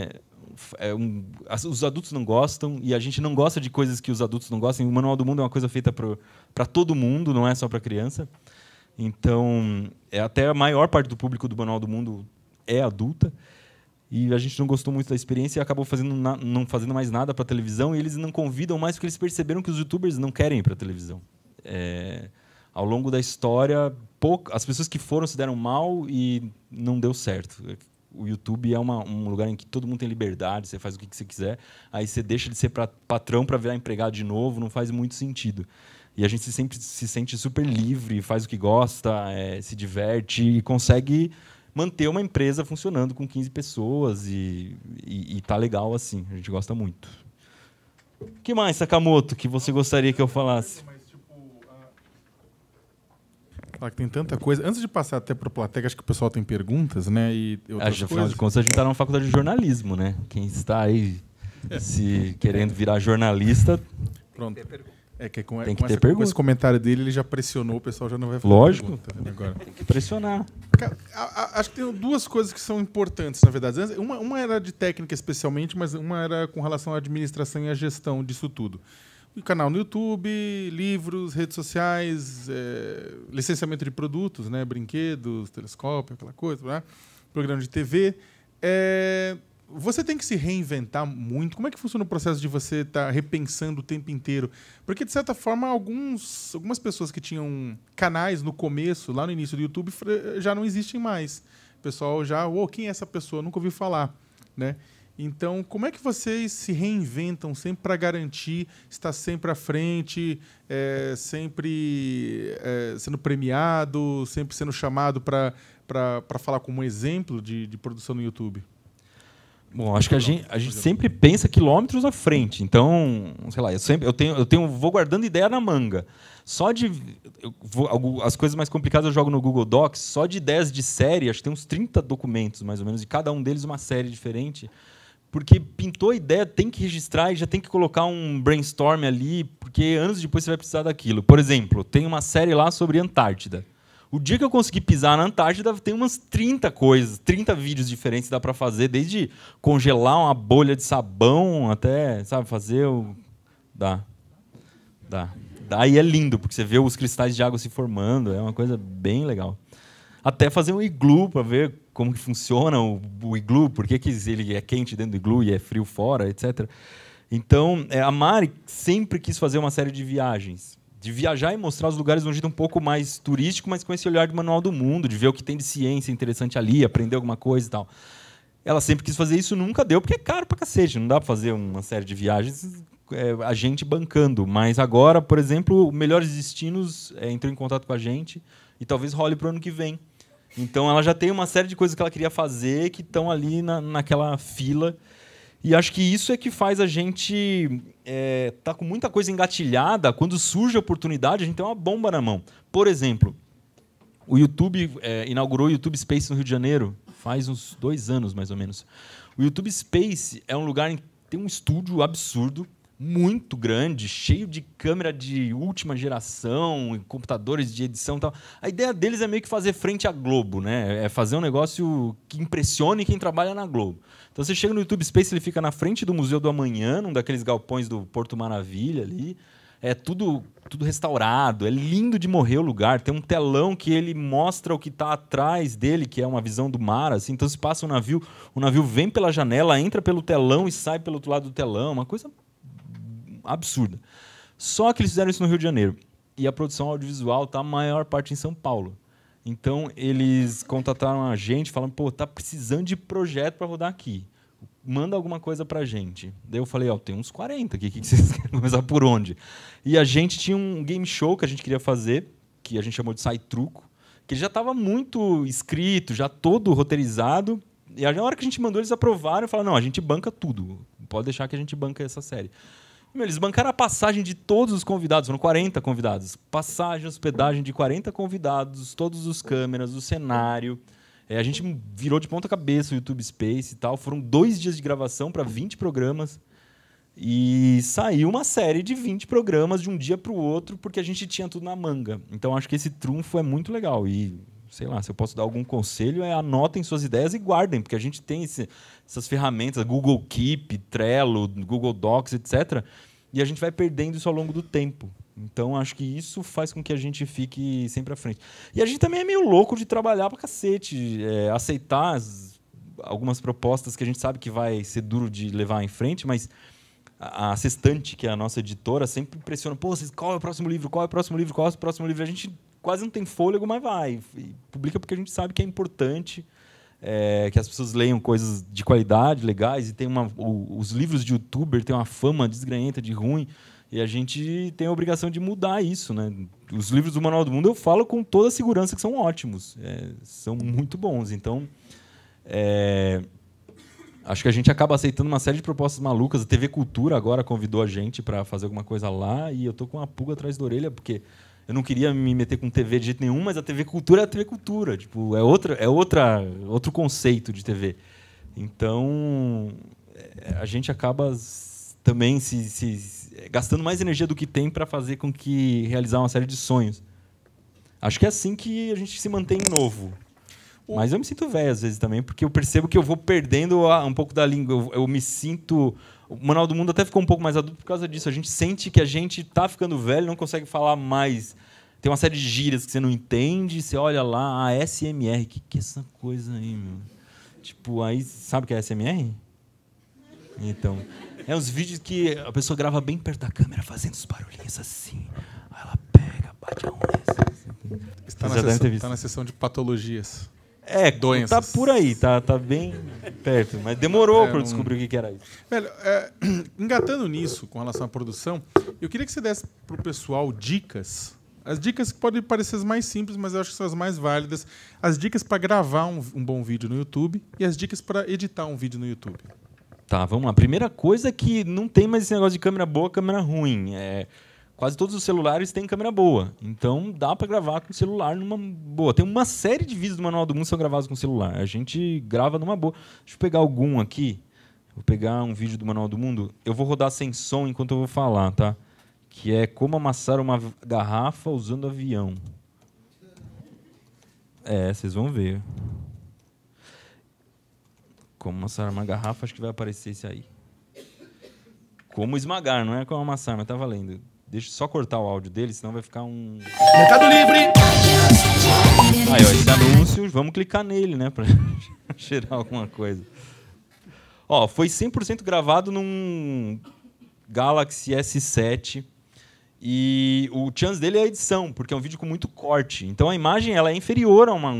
os adultos não gostam e a gente não gosta de coisas que os adultos não gostam. O Manual do Mundo é uma coisa feita para todo mundo, não é só para criança. Então, até a maior parte do público do Manual do Mundo é adulta. E a gente não gostou muito da experiência e acabou não fazendo mais nada para a televisão. E eles não convidam mais porque eles perceberam que os youtubers não querem ir para a televisão. Ao longo da história, as pessoas que foram se deram mal e não deu certo. O YouTube é um lugar em que todo mundo tem liberdade, você faz o que você quiser, aí você deixa de ser patrão para virar empregado de novo, não faz muito sentido. E a gente sempre se sente super livre, faz o que gosta, se diverte e consegue manter uma empresa funcionando com 15 pessoas e tá legal assim, a gente gosta muito. O que mais, Sakamoto, que você gostaria que eu falasse? Claro que tem tanta coisa. Antes de passar até para o plateia, acho que o pessoal tem perguntas, né? Afinal de contas, a gente está numa faculdade de jornalismo, né? Quem está aí querendo virar jornalista... Pronto. Tem que ter pergunta. Com esse comentário dele, ele já pressionou, o pessoal já não vai fazer Lógico. pergunta. Agora. Tem que pressionar. Acho que tem duas coisas que são importantes, na verdade. Uma era de técnica especialmente, mas uma era com relação à administração e à gestão disso tudo. O canal no YouTube, livros, redes sociais, licenciamento de produtos, né, brinquedos, telescópio, aquela coisa, né, programa de TV. Você tem que se reinventar muito. Como é que funciona o processo de você estar repensando o tempo inteiro? Porque, de certa forma, algumas pessoas que tinham canais no começo, lá no início do YouTube, já não existem mais. O pessoal já... quem é essa pessoa? Nunca ouvi falar, né? Então, como é que vocês se reinventam sempre para garantir estar sempre à frente, sempre sendo premiado, sempre sendo chamado para falar como exemplo de produção no YouTube? Bom, acho que a gente sempre pensa quilômetros à frente. Então, sei lá, vou guardando ideia na manga. As coisas mais complicadas eu jogo no Google Docs. Só de ideias de série, acho que tem uns 30 documentos, mais ou menos, e cada um deles uma série diferente. Porque pintou a ideia, tem que registrar e já tem que colocar um brainstorm ali, porque anos depois você vai precisar daquilo. Por exemplo, tem uma série lá sobre Antártida. O dia que eu consegui pisar na Antártida, tem umas 30 coisas, 30 vídeos diferentes que dá para fazer, desde congelar uma bolha de sabão até, sabe, fazer o... Dá. E é lindo, porque você vê os cristais de água se formando, é uma coisa bem legal. Até fazer um iglu para ver como que funciona o iglu, por que ele é quente dentro do iglu e é frio fora, etc. Então, a Mari sempre quis fazer uma série de viagens. De viajar e mostrar os lugares de um jeito um pouco mais turístico, mas com esse olhar de manual do mundo, de ver o que tem de ciência interessante ali, aprender alguma coisa e tal. Ela sempre quis fazer isso, nunca deu, porque é caro pra cacete, não dá pra fazer uma série de viagens a gente bancando. Mas agora, por exemplo, o Melhores Destinos entrou em contato com a gente e talvez role pro ano que vem. Então ela já tem uma série de coisas que ela queria fazer que estão ali naquela fila. E acho que isso é que faz a gente tá com muita coisa engatilhada. Quando surge a oportunidade, a gente tem uma bomba na mão. Por exemplo, o YouTube inaugurou o YouTube Space no Rio de Janeiro faz uns 2 anos, mais ou menos. O YouTube Space é um lugar em que tem um estúdio absurdo, muito grande, cheio de câmera de última geração, computadores de edição e tal. A ideia deles é meio que fazer frente à Globo, né? É fazer um negócio que impressione quem trabalha na Globo. Então você chega no YouTube Space, ele fica na frente do Museu do Amanhã, num daqueles galpões do Porto Maravilha ali. É tudo restaurado, é lindo de morrer o lugar. Tem um telão que ele mostra o que está atrás dele, que é uma visão do mar. Assim. Então se passa um navio, o navio vem pela janela, entra pelo telão e sai pelo outro lado do telão. Uma coisa absurda. Só que eles fizeram isso no Rio de Janeiro. E a produção audiovisual está a maior parte em São Paulo. Então, eles contataram a gente, falando, pô, tá precisando de projeto para rodar aqui. Manda alguma coisa para a gente. Daí eu falei, tem uns 40 aqui, que vocês querem começar por onde? E a gente tinha um game show que a gente queria fazer, que a gente chamou de Sai Truco, que já estava muito escrito, já todo roteirizado. E na hora que a gente mandou, eles aprovaram e falaram, não, a gente banca tudo. Pode deixar que a gente banca essa série. Eles bancaram a passagem de todos os convidados, foram 40 convidados. Passagem, hospedagem de 40 convidados, todos os câmeras, o cenário. A gente virou de ponta cabeça o YouTube Space e tal. Foram 2 dias de gravação para 20 programas. E saiu uma série de 20 programas de um dia para o outro, porque a gente tinha tudo na manga. Então, acho que esse trunfo é muito legal. E, sei lá, se eu posso dar algum conselho, anotem suas ideias e guardem, porque a gente tem essas ferramentas, Google Keep, Trello, Google Docs, etc. E a gente vai perdendo isso ao longo do tempo. Então, acho que isso faz com que a gente fique sempre à frente. E a gente também é meio louco de trabalhar pra cacete, aceitar algumas propostas que a gente sabe que vai ser duro de levar em frente, mas a Sextante, que é a nossa editora, sempre impressiona. Pô, qual é o próximo livro? Qual é o próximo livro? Qual é o próximo livro? A gente quase não tem fôlego, mas vai. E publica porque a gente sabe que é importante que as pessoas leiam coisas de qualidade, legais. E tem os livros de youtuber têm uma fama desgranhenta de ruim. E a gente tem a obrigação de mudar isso, né? Os livros do Manual do Mundo eu falo com toda a segurança que são ótimos. São muito bons. Então, acho que a gente acaba aceitando uma série de propostas malucas. A TV Cultura agora convidou a gente para fazer alguma coisa lá. E eu estou com uma pulga atrás da orelha, porque eu não queria me meter com TV de jeito nenhum, mas a TV Cultura é a TV Cultura. Tipo, outro conceito de TV. Então, a gente acaba também gastando mais energia do que tem para fazer com que realizar uma série de sonhos. Acho que é assim que a gente se mantém novo. Mas eu me sinto velho às vezes também, porque eu percebo que eu vou perdendo um pouco da língua. Eu me sinto... O Manual do Mundo até ficou um pouco mais adulto por causa disso. A gente sente que a gente está ficando velho, não consegue falar mais. Tem uma série de gírias que você não entende, você olha lá, ASMR. O que é essa coisa aí, meu? Tipo, aí... Sabe o que é ASMR? Então... É uns vídeos que a pessoa grava bem perto da câmera, fazendo os barulhinhos assim. Aí ela pega, bate a unha. Está na sessão de patologias. Doenças. Tá por aí, tá bem perto. Mas demorou para eu descobrir o que era isso. Velho, engatando nisso, com relação à produção, eu queria que você desse para o pessoal dicas. As dicas que podem parecer as mais simples, mas eu acho que são as mais válidas. As dicas para gravar um bom vídeo no YouTube e as dicas para editar um vídeo no YouTube. Tá, vamos lá. Primeira coisa é que não tem mais esse negócio de câmera boa, câmera ruim. Quase todos os celulares têm câmera boa. Então, dá para gravar com o celular numa boa. Tem uma série de vídeos do Manual do Mundo que são gravados com o celular. A gente grava numa boa. Deixa eu pegar algum aqui. Vou pegar um vídeo do Manual do Mundo. Eu vou rodar sem som enquanto eu vou falar, tá? Que é como amassar uma garrafa usando avião. Vocês vão ver. Como amassar uma garrafa, acho que vai aparecer esse aí. Como esmagar, não é como amassar, mas tá valendo. Deixa eu só cortar o áudio dele, senão vai ficar um... Mercado Livre! Aí, ó, esse anúncio, vamos clicar nele, né, pra cheirar alguma coisa. Ó, foi 100% gravado num Galaxy S7 e o chance dele é a edição, porque é um vídeo com muito corte. Então a imagem ela é inferior a uma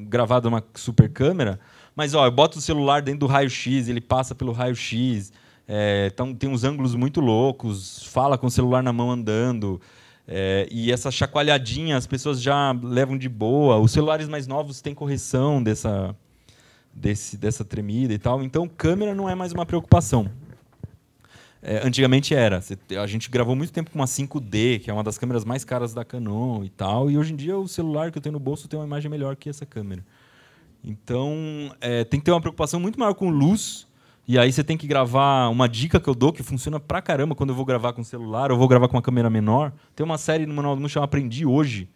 gravada numa super câmera, mas ó, eu boto o celular dentro do raio-x, ele passa pelo raio-x, então tem uns ângulos muito loucos, fala com o celular na mão andando, e essa chacoalhadinha as pessoas já levam de boa. Os celulares mais novos têm correção dessa tremida e tal. Então, câmera não é mais uma preocupação. Antigamente era. A gente gravou muito tempo com uma 5D, que é uma das câmeras mais caras da Canon e tal. E hoje em dia o celular que eu tenho no bolso tem uma imagem melhor que essa câmera. Então, tem que ter uma preocupação muito maior com luz. E aí você tem que gravar... Uma dica que eu dou, que funciona pra caramba quando eu vou gravar com celular ou vou gravar com uma câmera menor. Tem uma série no Manual do Mundo que chama Aprendi Hoje,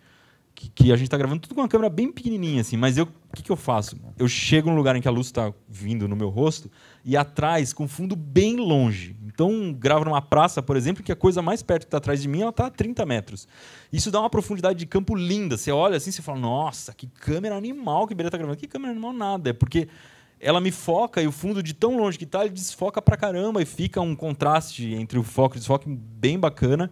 que a gente está gravando tudo com uma câmera bem pequenininha, assim. Mas o que eu faço? Eu chego num lugar em que a luz está vindo no meu rosto e atrás, com fundo bem longe. Então, gravo numa praça, por exemplo, que a coisa mais perto que está atrás de mim, ela está a 30 metros. Isso dá uma profundidade de campo linda. Você olha assim e fala, nossa, que câmera animal que o Iberê está gravando. Que câmera animal nada. É porque ela me foca e o fundo de tão longe que está, ele desfoca pra caramba e fica um contraste entre o foco e o desfoque bem bacana.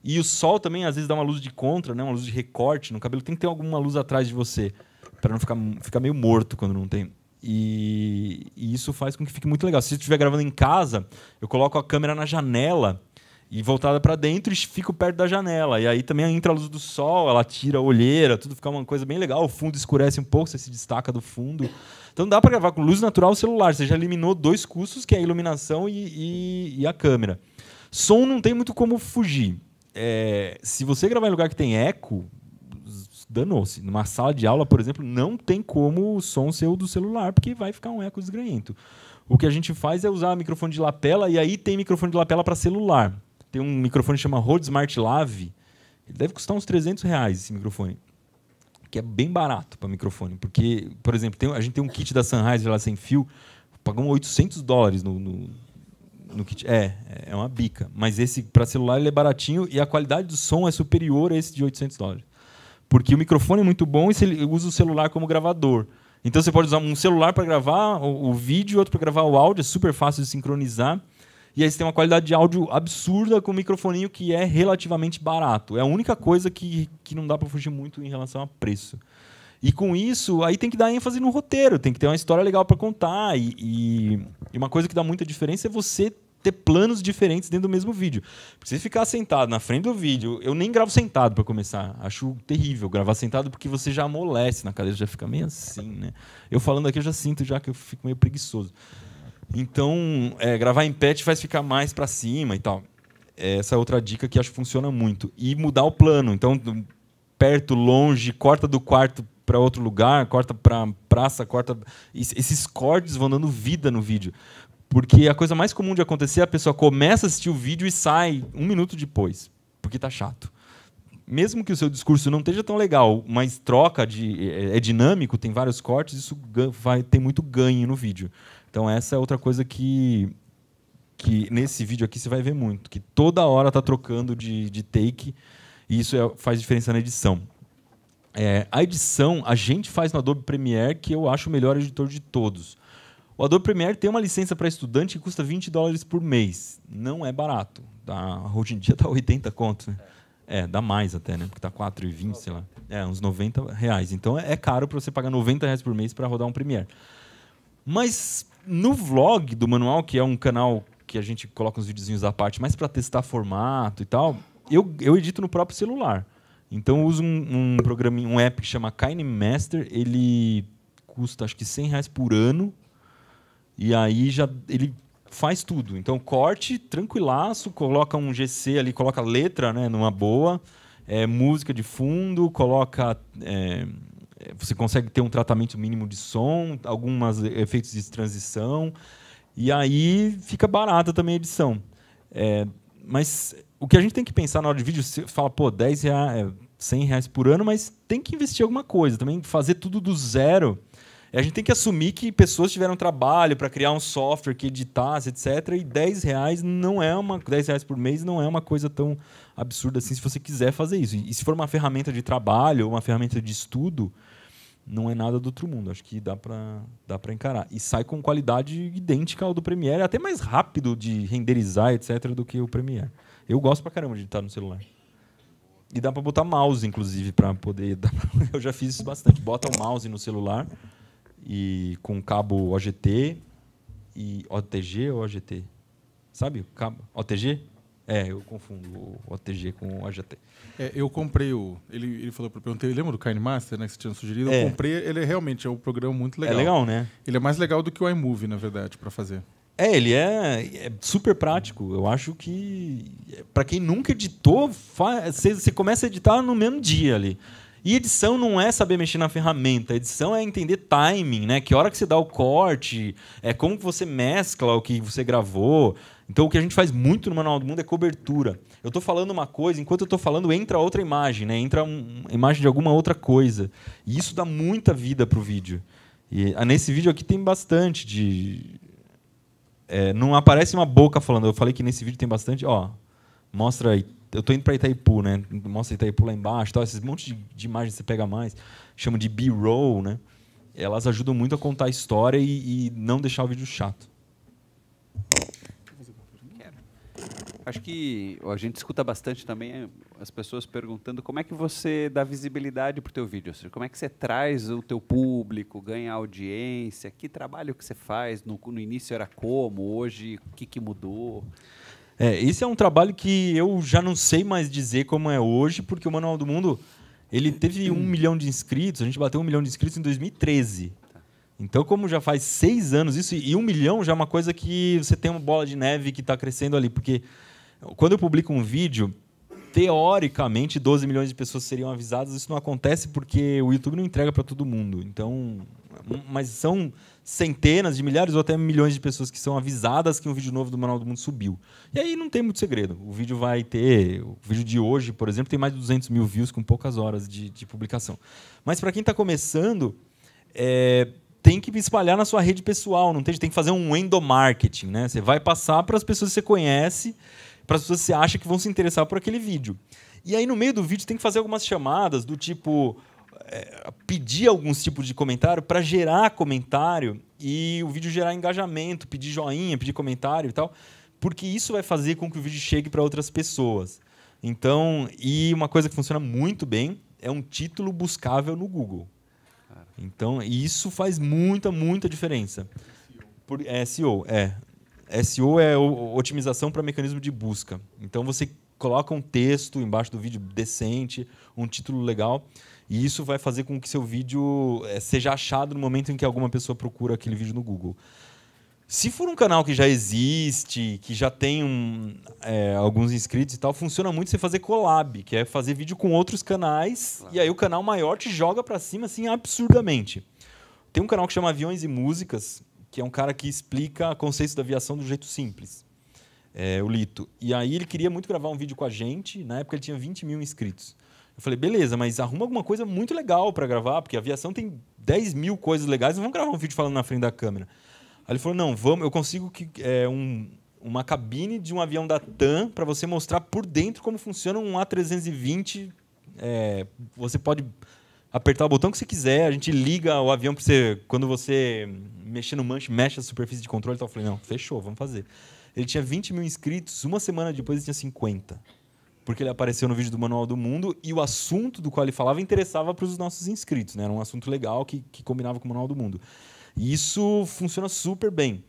E o sol também, às vezes, dá uma luz de contra, né? Uma luz de recorte no cabelo. Tem que ter alguma luz atrás de você, para não ficar meio morto quando não tem. E isso faz com que fique muito legal. Se você estiver gravando em casa, eu coloco a câmera na janela e voltada para dentro e fico perto da janela. E aí também entra a luz do sol, ela tira a olheira, tudo fica uma coisa bem legal. O fundo escurece um pouco, você se destaca do fundo. Então dá para gravar com luz natural o celular. Você já eliminou 2 custos, que é a iluminação e a câmera. Som não tem muito como fugir. Se você gravar em lugar que tem eco, danou-se. Numa sala de aula, por exemplo, não tem como o som ser o do celular, porque vai ficar um eco desgranhento. O que a gente faz é usar microfone de lapela, e aí tem microfone de lapela para celular. Tem um microfone que chama Rode Smart Lave. Ele deve custar uns R$300 esse microfone, que é bem barato para microfone. Porque, por exemplo, a gente tem um kit da Sennheiser lá sem fio, pagamos $800 no kit. É uma bica. Mas esse para celular ele é baratinho e a qualidade do som é superior a esse de $800. Porque o microfone é muito bom e você usa o celular como gravador. Então você pode usar um celular para gravar o vídeo e outro para gravar o áudio. É super fácil de sincronizar. E aí você tem uma qualidade de áudio absurda com um microfoninho que é relativamente barato. É a única coisa que não dá para fugir muito em relação a preço. E com isso, aí tem que dar ênfase no roteiro. Tem que ter uma história legal para contar. E uma coisa que dá muita diferença é você ter planos diferentes dentro do mesmo vídeo. Porque se você ficar sentado na frente do vídeo... Eu nem gravo sentado para começar. Acho terrível gravar sentado porque você já amolece na cadeira, já fica meio assim, né? Eu falando aqui eu já sinto já que eu fico meio preguiçoso. Então, gravar em pé te faz ficar mais para cima e tal. Essa é outra dica que acho que funciona muito. E mudar o plano. Então, perto, longe, corta do quarto para outro lugar, corta para praça, corta... Esses cortes vão dando vida no vídeo. Porque a coisa mais comum de acontecer é a pessoa começa a assistir o vídeo e sai 1 minuto depois, porque está chato. Mesmo que o seu discurso não esteja tão legal, mas é dinâmico, tem vários cortes, isso vai ter muito ganho no vídeo. Então essa é outra coisa que nesse vídeo aqui você vai ver muito, que toda hora está trocando de take, e isso faz diferença na edição. A edição a gente faz no Adobe Premiere, que eu acho o melhor editor de todos. O Adobe Premiere tem uma licença para estudante que custa $20 por mês. Não é barato. Hoje em dia está 80 conto. Né? Dá mais até, né? Porque está 4,20, sei lá. Uns R$90. Então é caro para você pagar R$90 por mês para rodar um Premiere. Mas no vlog do Manual, que é um canal que a gente coloca uns videozinhos à parte, mais para testar formato e tal, eu edito no próprio celular. Então eu uso um programinha, um app que chama KineMaster. Ele custa acho que R$100 por ano. E aí ele faz tudo. Então, corte, tranquilaço, coloca um GC ali, coloca letra, né, numa boa, música de fundo, coloca... você consegue ter um tratamento mínimo de som, alguns efeitos de transição, e aí fica barata também a edição. Mas o que a gente tem que pensar na hora de vídeo, você fala, pô, R$10, R$100 por ano, mas tem que investir alguma coisa. Também fazer tudo do zero. A gente tem que assumir que pessoas tiveram trabalho para criar um software que editasse, etc. E R$10 não é R$10 por mês não é uma coisa tão absurda assim se você quiser fazer isso. E se for uma ferramenta de trabalho ou uma ferramenta de estudo, não é nada do outro mundo. Acho que dá para encarar. E sai com qualidade idêntica ao do Premiere, até mais rápido de renderizar, etc., do que o Premiere. Eu gosto pra caramba de editar no celular. E dá para botar mouse, inclusive, para poder... Eu já fiz isso bastante. Bota o mouse no celular e com cabo OGT e OTG ou OGT? Sabe? Cabo OTG? Eu confundo o OTG com o OGT. Eu comprei ele falou para eu perguntar, lembra do KineMaster, né, que você tinha sugerido? Eu comprei, ele realmente é um programa muito legal. É legal, né? Ele é mais legal do que o iMovie, na verdade, para fazer. Ele é super prático. Eu acho que, para quem nunca editou, você começa a editar no mesmo dia ali. E edição não é saber mexer na ferramenta. Edição é entender timing, né? Que hora que você dá o corte, como que você mescla o que você gravou. Então, o que a gente faz muito no Manual do Mundo é cobertura. Eu estou falando uma coisa, enquanto eu estou falando, entra outra imagem, né? Entra uma imagem de alguma outra coisa. E isso dá muita vida para o vídeo. E nesse vídeo aqui tem bastante de... não aparece uma boca falando. Eu falei que nesse vídeo tem bastante... Mostra aí. Eu estou indo para Itaipu, né? Mostra Itaipu lá embaixo. Tal. Esses monte de imagens você pega mais. Chama de B-roll, né? Elas ajudam muito a contar a história e não deixar o vídeo chato. Acho que a gente escuta bastante também as pessoas perguntando como é que você dá visibilidade para o teu vídeo, ou seja, como é que você traz o teu público, ganha audiência, que trabalho que você faz, no início era como, hoje o que mudou? Esse é um trabalho que eu já não sei mais dizer como é hoje, porque o Manual do Mundo ele teve 1 milhão de inscritos, a gente bateu 1 milhão de inscritos em 2013. Então, como já faz 6 anos isso, e 1 milhão já é uma coisa que você tem uma bola de neve que está crescendo ali, porque quando eu publico um vídeo, teoricamente 12 milhões de pessoas seriam avisadas. Isso não acontece porque o YouTube não entrega para todo mundo. Então, mas são centenas de milhares ou até milhões de pessoas que são avisadas que um vídeo novo do Manual do Mundo subiu. E aí não tem muito segredo. O vídeo de hoje, por exemplo, tem mais de 200 mil views com poucas horas de publicação. Mas para quem está começando, tem que espalhar na sua rede pessoal, não tem que fazer um endomarketing, né? Você vai passar para as pessoas que você conhece, para as pessoas que você acha que vão se interessar por aquele vídeo. E aí, no meio do vídeo, tem que fazer algumas chamadas do tipo... pedir alguns tipos de comentário para gerar comentário e o vídeo gerar engajamento, pedir joinha, pedir comentário e tal, porque isso vai fazer com que o vídeo chegue para outras pessoas. Então, e uma coisa que funciona muito bem é um título buscável no Google. Então, isso faz muita diferença. SEO, SEO é otimização para mecanismo de busca. Então, você coloca um texto embaixo do vídeo decente, um título legal, e isso vai fazer com que seu vídeo seja achado no momento em que alguma pessoa procura aquele vídeo no Google. Se for um canal que já existe, que já tem alguns inscritos e tal, funciona muito você fazer collab, que é fazer vídeo com outros canais, claro. E aí o canal maior te joga para cima assim absurdamente. Tem um canal que chama Aviões e Músicas, que é um cara que explica conceitos da aviação do jeito simples. O Lito. E aí ele queria muito gravar um vídeo com a gente, na época ele tinha 20 mil inscritos. Eu falei, beleza, mas arruma alguma coisa muito legal para gravar, porque a aviação tem 10 mil coisas legais, vamos gravar um vídeo falando na frente da câmera. Aí ele falou, não, eu consigo uma cabine de um avião da TAM para você mostrar por dentro como funciona um A320. Você pode apertar o botão que você quiser, a gente liga o avião para você, quando você mexer no manche, mexe a superfície de controle. Então eu falei, não, fechou, vamos fazer. Ele tinha 20 mil inscritos, uma semana depois ele tinha 50. Porque ele apareceu no vídeo do Manual do Mundo e o assunto do qual ele falava interessava para os nossos inscritos, né? Era um assunto legal que combinava com o Manual do Mundo. E isso funciona super bem.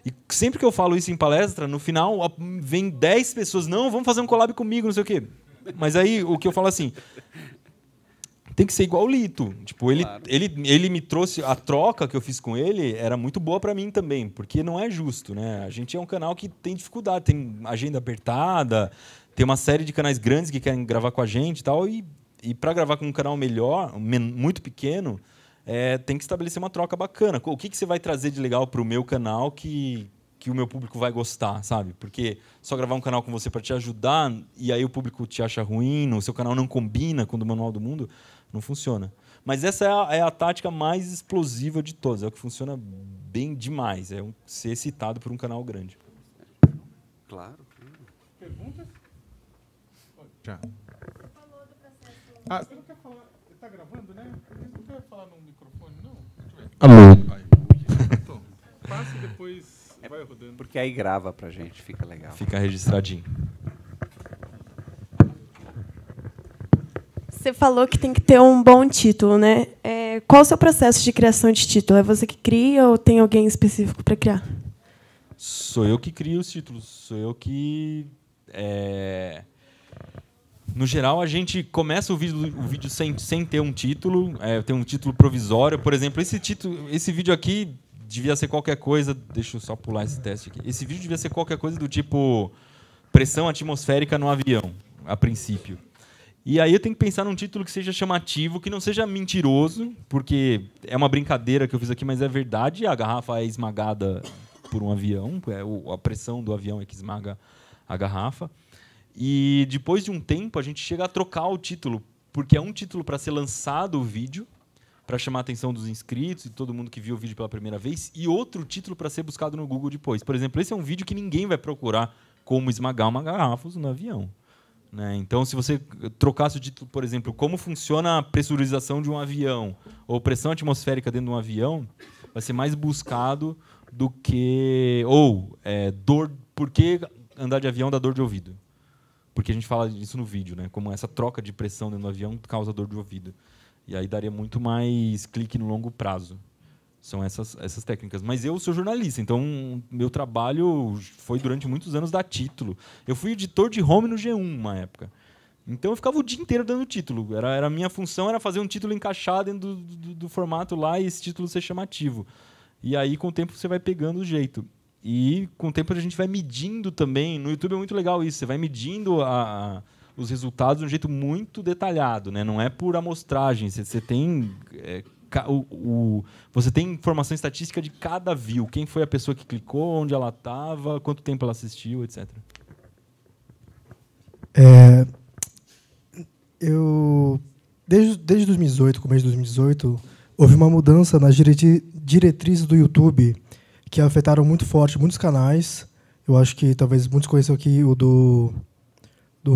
E sempre que eu falo isso em palestra, no final vem 10 pessoas, não, vamos fazer um collab comigo, não sei o quê. Mas aí o que eu falo assim, tem que ser igual o Lito. Tipo, Claro. ele me trouxe, a troca que eu fiz com ele era muito boa para mim também, porque não é justo, né? A gente é um canal que tem dificuldade, tem agenda apertada, tem uma série de canais grandes que querem gravar com a gente e tal, e para gravar com um canal melhor, muito pequeno, tem que estabelecer uma troca bacana. O que você vai trazer de legal para o meu canal que que o meu público vai gostar, sabe? Porque só gravar um canal com você para te ajudar e aí o público te acha ruim, o seu canal não combina com o do Manual do Mundo, não funciona. Mas essa é a tática mais explosiva de todas, é o que funciona bem demais, é ser citado por um canal grande. Claro. Perguntas? Já. Você não quer falar? Está gravando, né? Você não quer falar no microfone, não? Alô. Então, passa e depois vai rodando. Porque aí grava pra gente, fica legal. Fica registradinho. Você falou que tem que ter um bom título, né? Qual o seu processo de criação de título? É você que cria ou tem alguém específico para criar? Sou eu que crio os títulos. Sou eu que... No geral, a gente começa o vídeo sem ter um título. Tem um título provisório. Por exemplo, esse vídeo aqui devia ser qualquer coisa... Deixa eu só pular esse teste aqui. Esse vídeo devia ser qualquer coisa do tipo pressão atmosférica no avião, a princípio. E aí eu tenho que pensar num título que seja chamativo, que não seja mentiroso, porque é uma brincadeira que eu fiz aqui, mas é verdade. A garrafa é esmagada por um avião, a pressão do avião é que esmaga a garrafa. E depois de um tempo a gente chega a trocar o título, porque é um título para ser lançado o vídeo, para chamar a atenção dos inscritos e todo mundo que viu o vídeo pela primeira vez, e outro título para ser buscado no Google depois. Por exemplo, esse é um vídeo que ninguém vai procurar como esmagar uma garrafa no avião. Né? Então, se você trocasse o título, por exemplo, como funciona a pressurização de um avião ou pressão atmosférica dentro de um avião, vai ser mais buscado do que... por que andar de avião dá dor de ouvido? Porque a gente fala disso no vídeo, né? Como essa troca de pressão dentro do avião causa dor de ouvido. E aí daria muito mais clique no longo prazo. São essas técnicas. Mas eu sou jornalista, então meu trabalho foi durante muitos anos dar título. Eu fui editor de home no G1 uma época. Então eu ficava o dia inteiro dando título. A minha função era fazer um título encaixado dentro do formato lá e esse título ser chamativo. E aí, com o tempo, você vai pegando o jeito. E com o tempo a gente vai medindo também. No YouTube é muito legal isso. Você vai medindo os resultados de um jeito muito detalhado, né? Não é por amostragem. Você tem... você tem informação estatística de cada view. Quem foi a pessoa que clicou, onde ela estava, quanto tempo ela assistiu, etc. Desde 2018, começo de 2018, houve uma mudança nas diretrizes do YouTube que afetaram muito forte muitos canais. Eu acho que talvez muitos conheçam aqui o do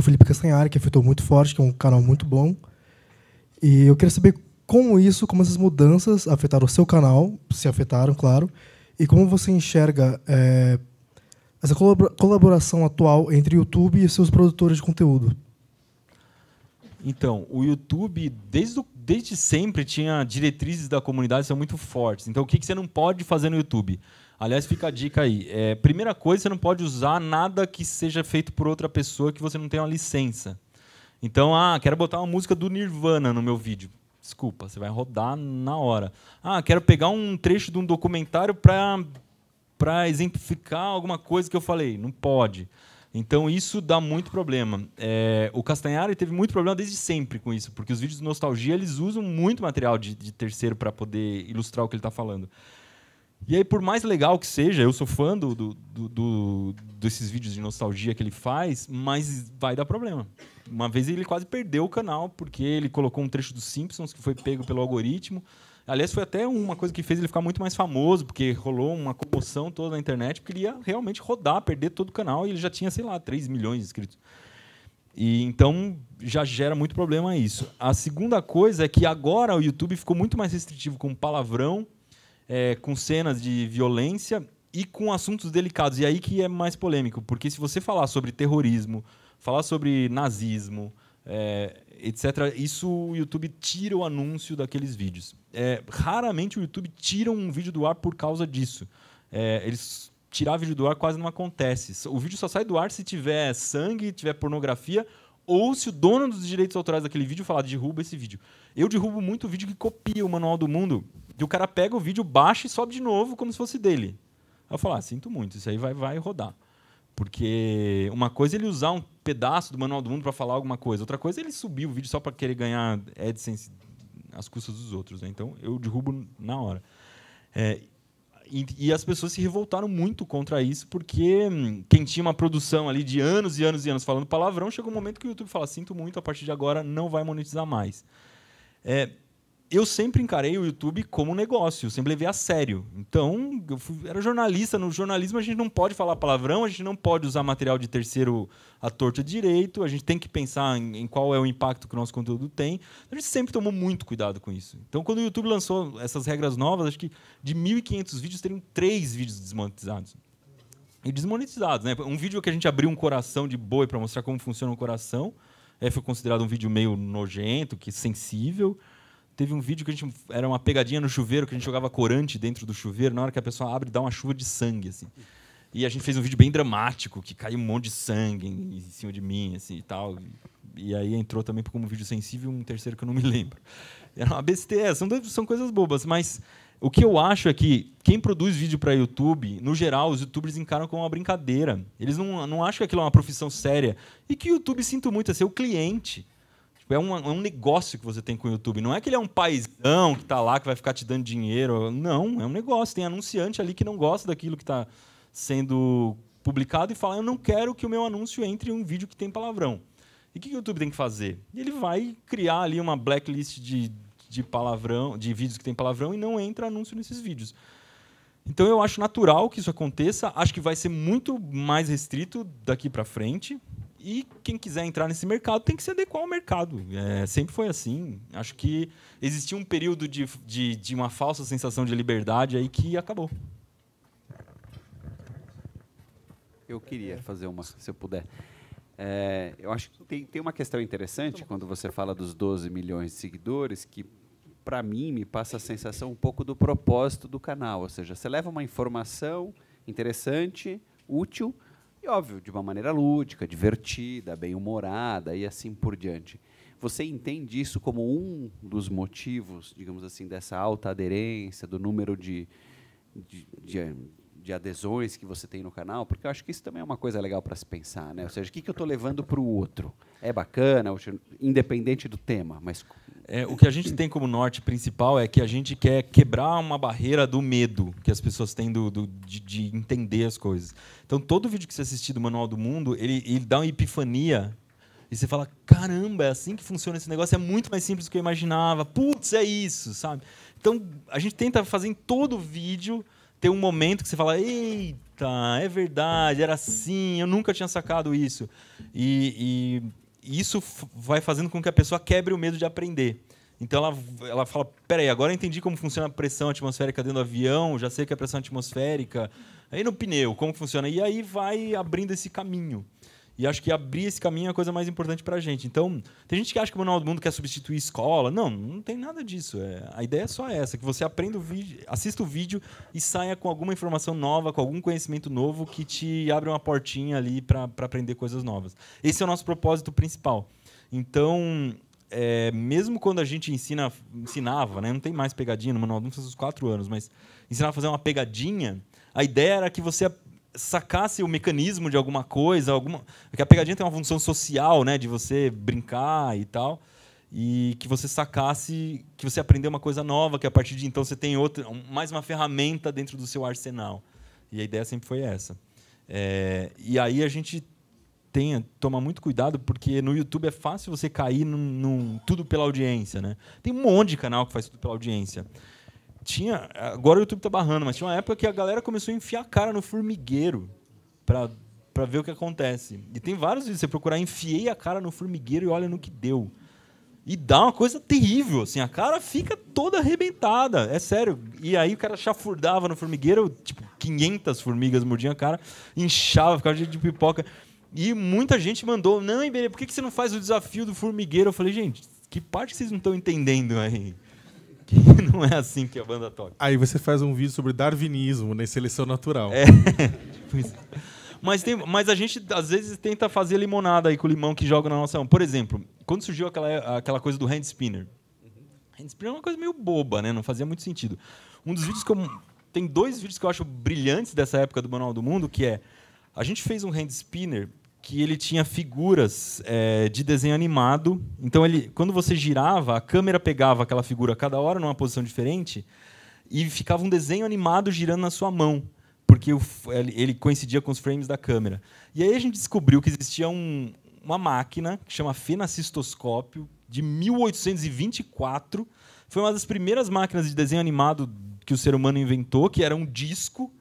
Felipe Castanhari, que afetou muito forte, que é um canal muito bom. E eu queria saber como essas mudanças afetaram o seu canal, se afetaram, claro, e como você enxerga essa colaboração atual entre o YouTube e seus produtores de conteúdo. Então, o YouTube, desde sempre, tinha diretrizes da comunidade que são muito fortes. Então, o que você não pode fazer no YouTube? Aliás, fica a dica aí. Primeira coisa, você não pode usar nada que seja feito por outra pessoa que você não tenha uma licença. Então, quero botar uma música do Nirvana no meu vídeo. Desculpa, você vai rodar na hora. Quero pegar um trecho de um documentário para exemplificar alguma coisa que eu falei. Não pode. Então, isso dá muito problema. O Castanhari teve muito problema desde sempre com isso, porque os vídeos de nostalgia eles usam muito material de terceiro para poder ilustrar o que ele está falando. E aí, por mais legal que seja, eu sou fã desses vídeos de nostalgia que ele faz, mas vai dar problema. Uma vez ele quase perdeu o canal, porque ele colocou um trecho dos Simpsons que foi pego pelo algoritmo. Aliás, foi até uma coisa que fez ele ficar muito mais famoso, porque rolou uma comoção toda na internet, porque ele ia realmente rodar, perder todo o canal, e ele já tinha, sei lá, 3 milhões de inscritos. E então já gera muito problema isso. A segunda coisa é que agora o YouTube ficou muito mais restritivo com palavrão, com cenas de violência e com assuntos delicados. E aí que é mais polêmico, porque se você falar sobre terrorismo, falar sobre nazismo, etc., isso o YouTube tira o anúncio daqueles vídeos. Raramente o YouTube tira um vídeo do ar por causa disso. Eles tirar vídeo do ar quase não acontece. O vídeo só sai do ar se tiver sangue, tiver pornografia, ou se o dono dos direitos autorais daquele vídeo falar, derruba esse vídeo. Eu derrubo muito vídeo que copia o Manual do Mundo, e o cara pega o vídeo, baixa e sobe de novo como se fosse dele. Aí eu falo, sinto muito, isso aí vai rodar. Porque uma coisa é ele usar um pedaço do Manual do Mundo para falar alguma coisa, outra coisa é ele subir o vídeo só para querer ganhar AdSense às custas dos outros. Né? Então, eu derrubo na hora. E as pessoas se revoltaram muito contra isso, porque quem tinha uma produção ali de anos e anos e anos falando palavrão, chegou um momento que o YouTube fala, sinto muito, a partir de agora não vai monetizar mais. Eu sempre encarei o YouTube como um negócio, eu sempre levei a sério. Então, era jornalista, no jornalismo a gente não pode falar palavrão, a gente não pode usar material de terceiro à torta direito, a gente tem que pensar em qual é o impacto que o nosso conteúdo tem. A gente sempre tomou muito cuidado com isso. Então, quando o YouTube lançou essas regras novas, acho que de 1.500 vídeos, teriam 3 vídeos desmonetizados. E desmonetizados, né? Um vídeo que a gente abriu um coração de boi para mostrar como funciona o coração, foi considerado um vídeo meio nojento, que sensível. Teve um vídeo que era uma pegadinha no chuveiro, que a gente jogava corante dentro do chuveiro, na hora que a pessoa abre, dá uma chuva de sangue, assim. E a gente fez um vídeo bem dramático, que caiu um monte de sangue em cima de mim, assim, e tal. E aí entrou também como um vídeo sensível um terceiro que eu não me lembro. Era uma besteira, são coisas bobas, mas o que eu acho é que quem produz vídeo para YouTube, no geral, os youtubers encaram como uma brincadeira. Eles não acham que aquilo é uma profissão séria. E que o YouTube, sinto muito, é seu cliente. É um negócio que você tem com o YouTube. Não é que ele é um paizão que está lá, que vai ficar te dando dinheiro. Não, é um negócio. Tem anunciante ali que não gosta daquilo que está sendo publicado e fala, eu não quero que o meu anúncio entre em um vídeo que tem palavrão. E o que o YouTube tem que fazer? Ele vai criar ali uma blacklist de palavrão, de vídeos que tem palavrão e não entra anúncio nesses vídeos. Então eu acho natural que isso aconteça. Acho que vai ser muito mais restrito daqui para frente. E quem quiser entrar nesse mercado tem que se adequar ao mercado. Sempre foi assim. Acho que existia um período de uma falsa sensação de liberdade aí que acabou. Eu queria fazer uma, se eu puder. Eu acho que tem uma questão interessante quando você fala dos 12 milhões de seguidores, que, para mim, me passa a sensação um pouco do propósito do canal. Ou seja, você leva uma informação interessante, útil, e, óbvio, de uma maneira lúdica, divertida, bem-humorada e assim por diante. Você entende isso como um dos motivos, digamos assim, dessa alta aderência, do número de adesões que você tem no canal? Porque eu acho que isso também é uma coisa legal para se pensar, né? Ou seja, o que eu estou levando para o outro? É bacana, independente do tema, mas... O que a gente tem como norte principal é que a gente quer quebrar uma barreira do medo que as pessoas têm de entender as coisas. Então, todo vídeo que você assistir do Manual do Mundo, ele dá uma epifania e você fala, caramba, é assim que funciona esse negócio, é muito mais simples do que eu imaginava. Putz, é isso, sabe? Então, a gente tenta fazer em todo vídeo ter um momento que você fala, eita, é verdade, era assim, eu nunca tinha sacado isso. E isso vai fazendo com que a pessoa quebre o medo de aprender. Então, ela fala, peraí, agora eu entendi como funciona a pressão atmosférica dentro do avião, já sei que é a pressão atmosférica, aí no pneu, como funciona? E aí vai abrindo esse caminho. E acho que abrir esse caminho é a coisa mais importante para a gente. Então, tem gente que acha que o Manual do Mundo quer substituir escola. Não tem nada disso. A ideia é só essa, que você aprenda o vídeo, assista o vídeo e saia com alguma informação nova, com algum conhecimento novo que te abre uma portinha ali para aprender coisas novas. Esse é o nosso propósito principal. Então, mesmo quando a gente ensinava, né, não tem mais pegadinha no Manual do Mundo, faz uns 4 anos, mas ensinava a fazer uma pegadinha, a ideia era que você sacasse o mecanismo de alguma coisa, porque a pegadinha tem uma função social, né, de você brincar e tal, e que você sacasse, que você aprendeu uma coisa nova, que a partir de então você tem mais uma ferramenta dentro do seu arsenal. E a ideia sempre foi essa. E aí a gente toma muito cuidado, porque no YouTube é fácil você cair num tudo pela audiência, né? Tem um monte de canal que faz tudo pela audiência. Agora o YouTube está barrando, mas tinha uma época que a galera começou a enfiar a cara no formigueiro para ver o que acontece. E tem vários vídeos, você procurar, enfiei a cara no formigueiro e olha no que deu. E dá uma coisa terrível, assim, a cara fica toda arrebentada, é sério. E aí o cara chafurdava no formigueiro, tipo, 500 formigas mordiam a cara, inchava, ficava de pipoca. E muita gente mandou, não, Iberê, por que você não faz o desafio do formigueiro? Eu falei, gente, que parte que vocês não estão entendendo aí? Não é assim que a banda toca. Aí você faz um vídeo sobre darwinismo, né? Seleção natural. Mas a gente, às vezes, tenta fazer limonada aí com o limão que joga na nossa mão. Por exemplo, quando surgiu aquela coisa do hand spinner. Hand spinner é uma coisa meio boba, né? Não fazia muito sentido. Um dos vídeos tem 2 vídeos que eu acho brilhantes dessa época do Manual do Mundo, que a gente fez um hand spinner que ele tinha figuras de desenho animado. Então, quando você girava, a câmera pegava aquela figura cada hora numa posição diferente e ficava um desenho animado girando na sua mão, porque ele coincidia com os frames da câmera. E aí a gente descobriu que existia uma máquina que chama fenacistoscópio, de 1824. Foi uma das primeiras máquinas de desenho animado que o ser humano inventou, que era um disco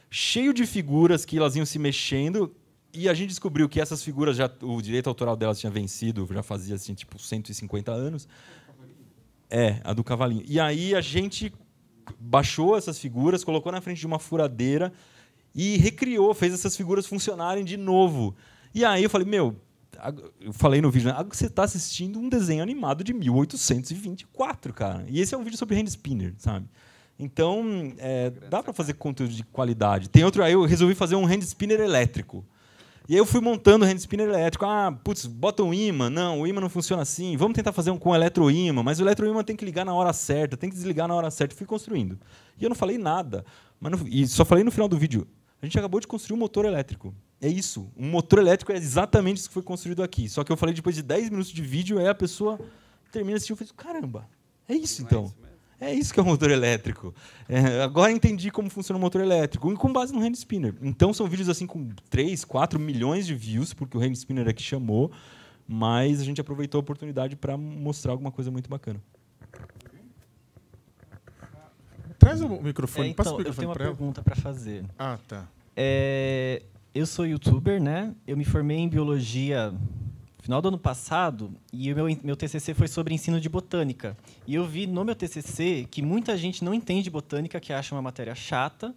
cheio de figuras que elas iam se mexendo. E a gente descobriu que essas figuras, o direito autoral delas tinha vencido, já fazia assim, tipo 150 anos. A do cavalinho. E aí a gente baixou essas figuras, colocou na frente de uma furadeira e recriou, fez essas figuras funcionarem de novo. E aí eu falei, eu falei no vídeo, você está assistindo um desenho animado de 1824, cara. E esse é um vídeo sobre hand spinner, sabe? Então, dá para fazer conteúdo de qualidade. Tem outro, aí eu resolvi fazer um hand spinner elétrico. E aí eu fui montando o hand spinner elétrico. Bota um ímã. Não, o ímã não funciona assim. Vamos tentar fazer um com eletroímã, mas o eletroímã tem que ligar na hora certa, tem que desligar na hora certa. Fui construindo. E eu não falei nada. E só falei no final do vídeo. A gente acabou de construir um motor elétrico. É isso. Um motor elétrico é exatamente isso que foi construído aqui. Só que eu falei depois de 10 minutos de vídeo, aí a pessoa termina assistindo e fala, caramba, é isso então. É isso que é um motor elétrico. Agora entendi como funciona o motor elétrico, com base no hand spinner. Então são vídeos assim com 3, 4 milhões de views, porque o hand spinner é que chamou, mas a gente aproveitou a oportunidade para mostrar alguma coisa muito bacana. Traz o microfone, passa o microfone. Eu tenho uma pra pergunta para fazer. Tá. Eu sou youtuber, né? Eu me formei em biologia no final do ano passado e o meu TCC foi sobre ensino de botânica. E eu vi no meu TCC que muita gente não entende botânica, que acha uma matéria chata.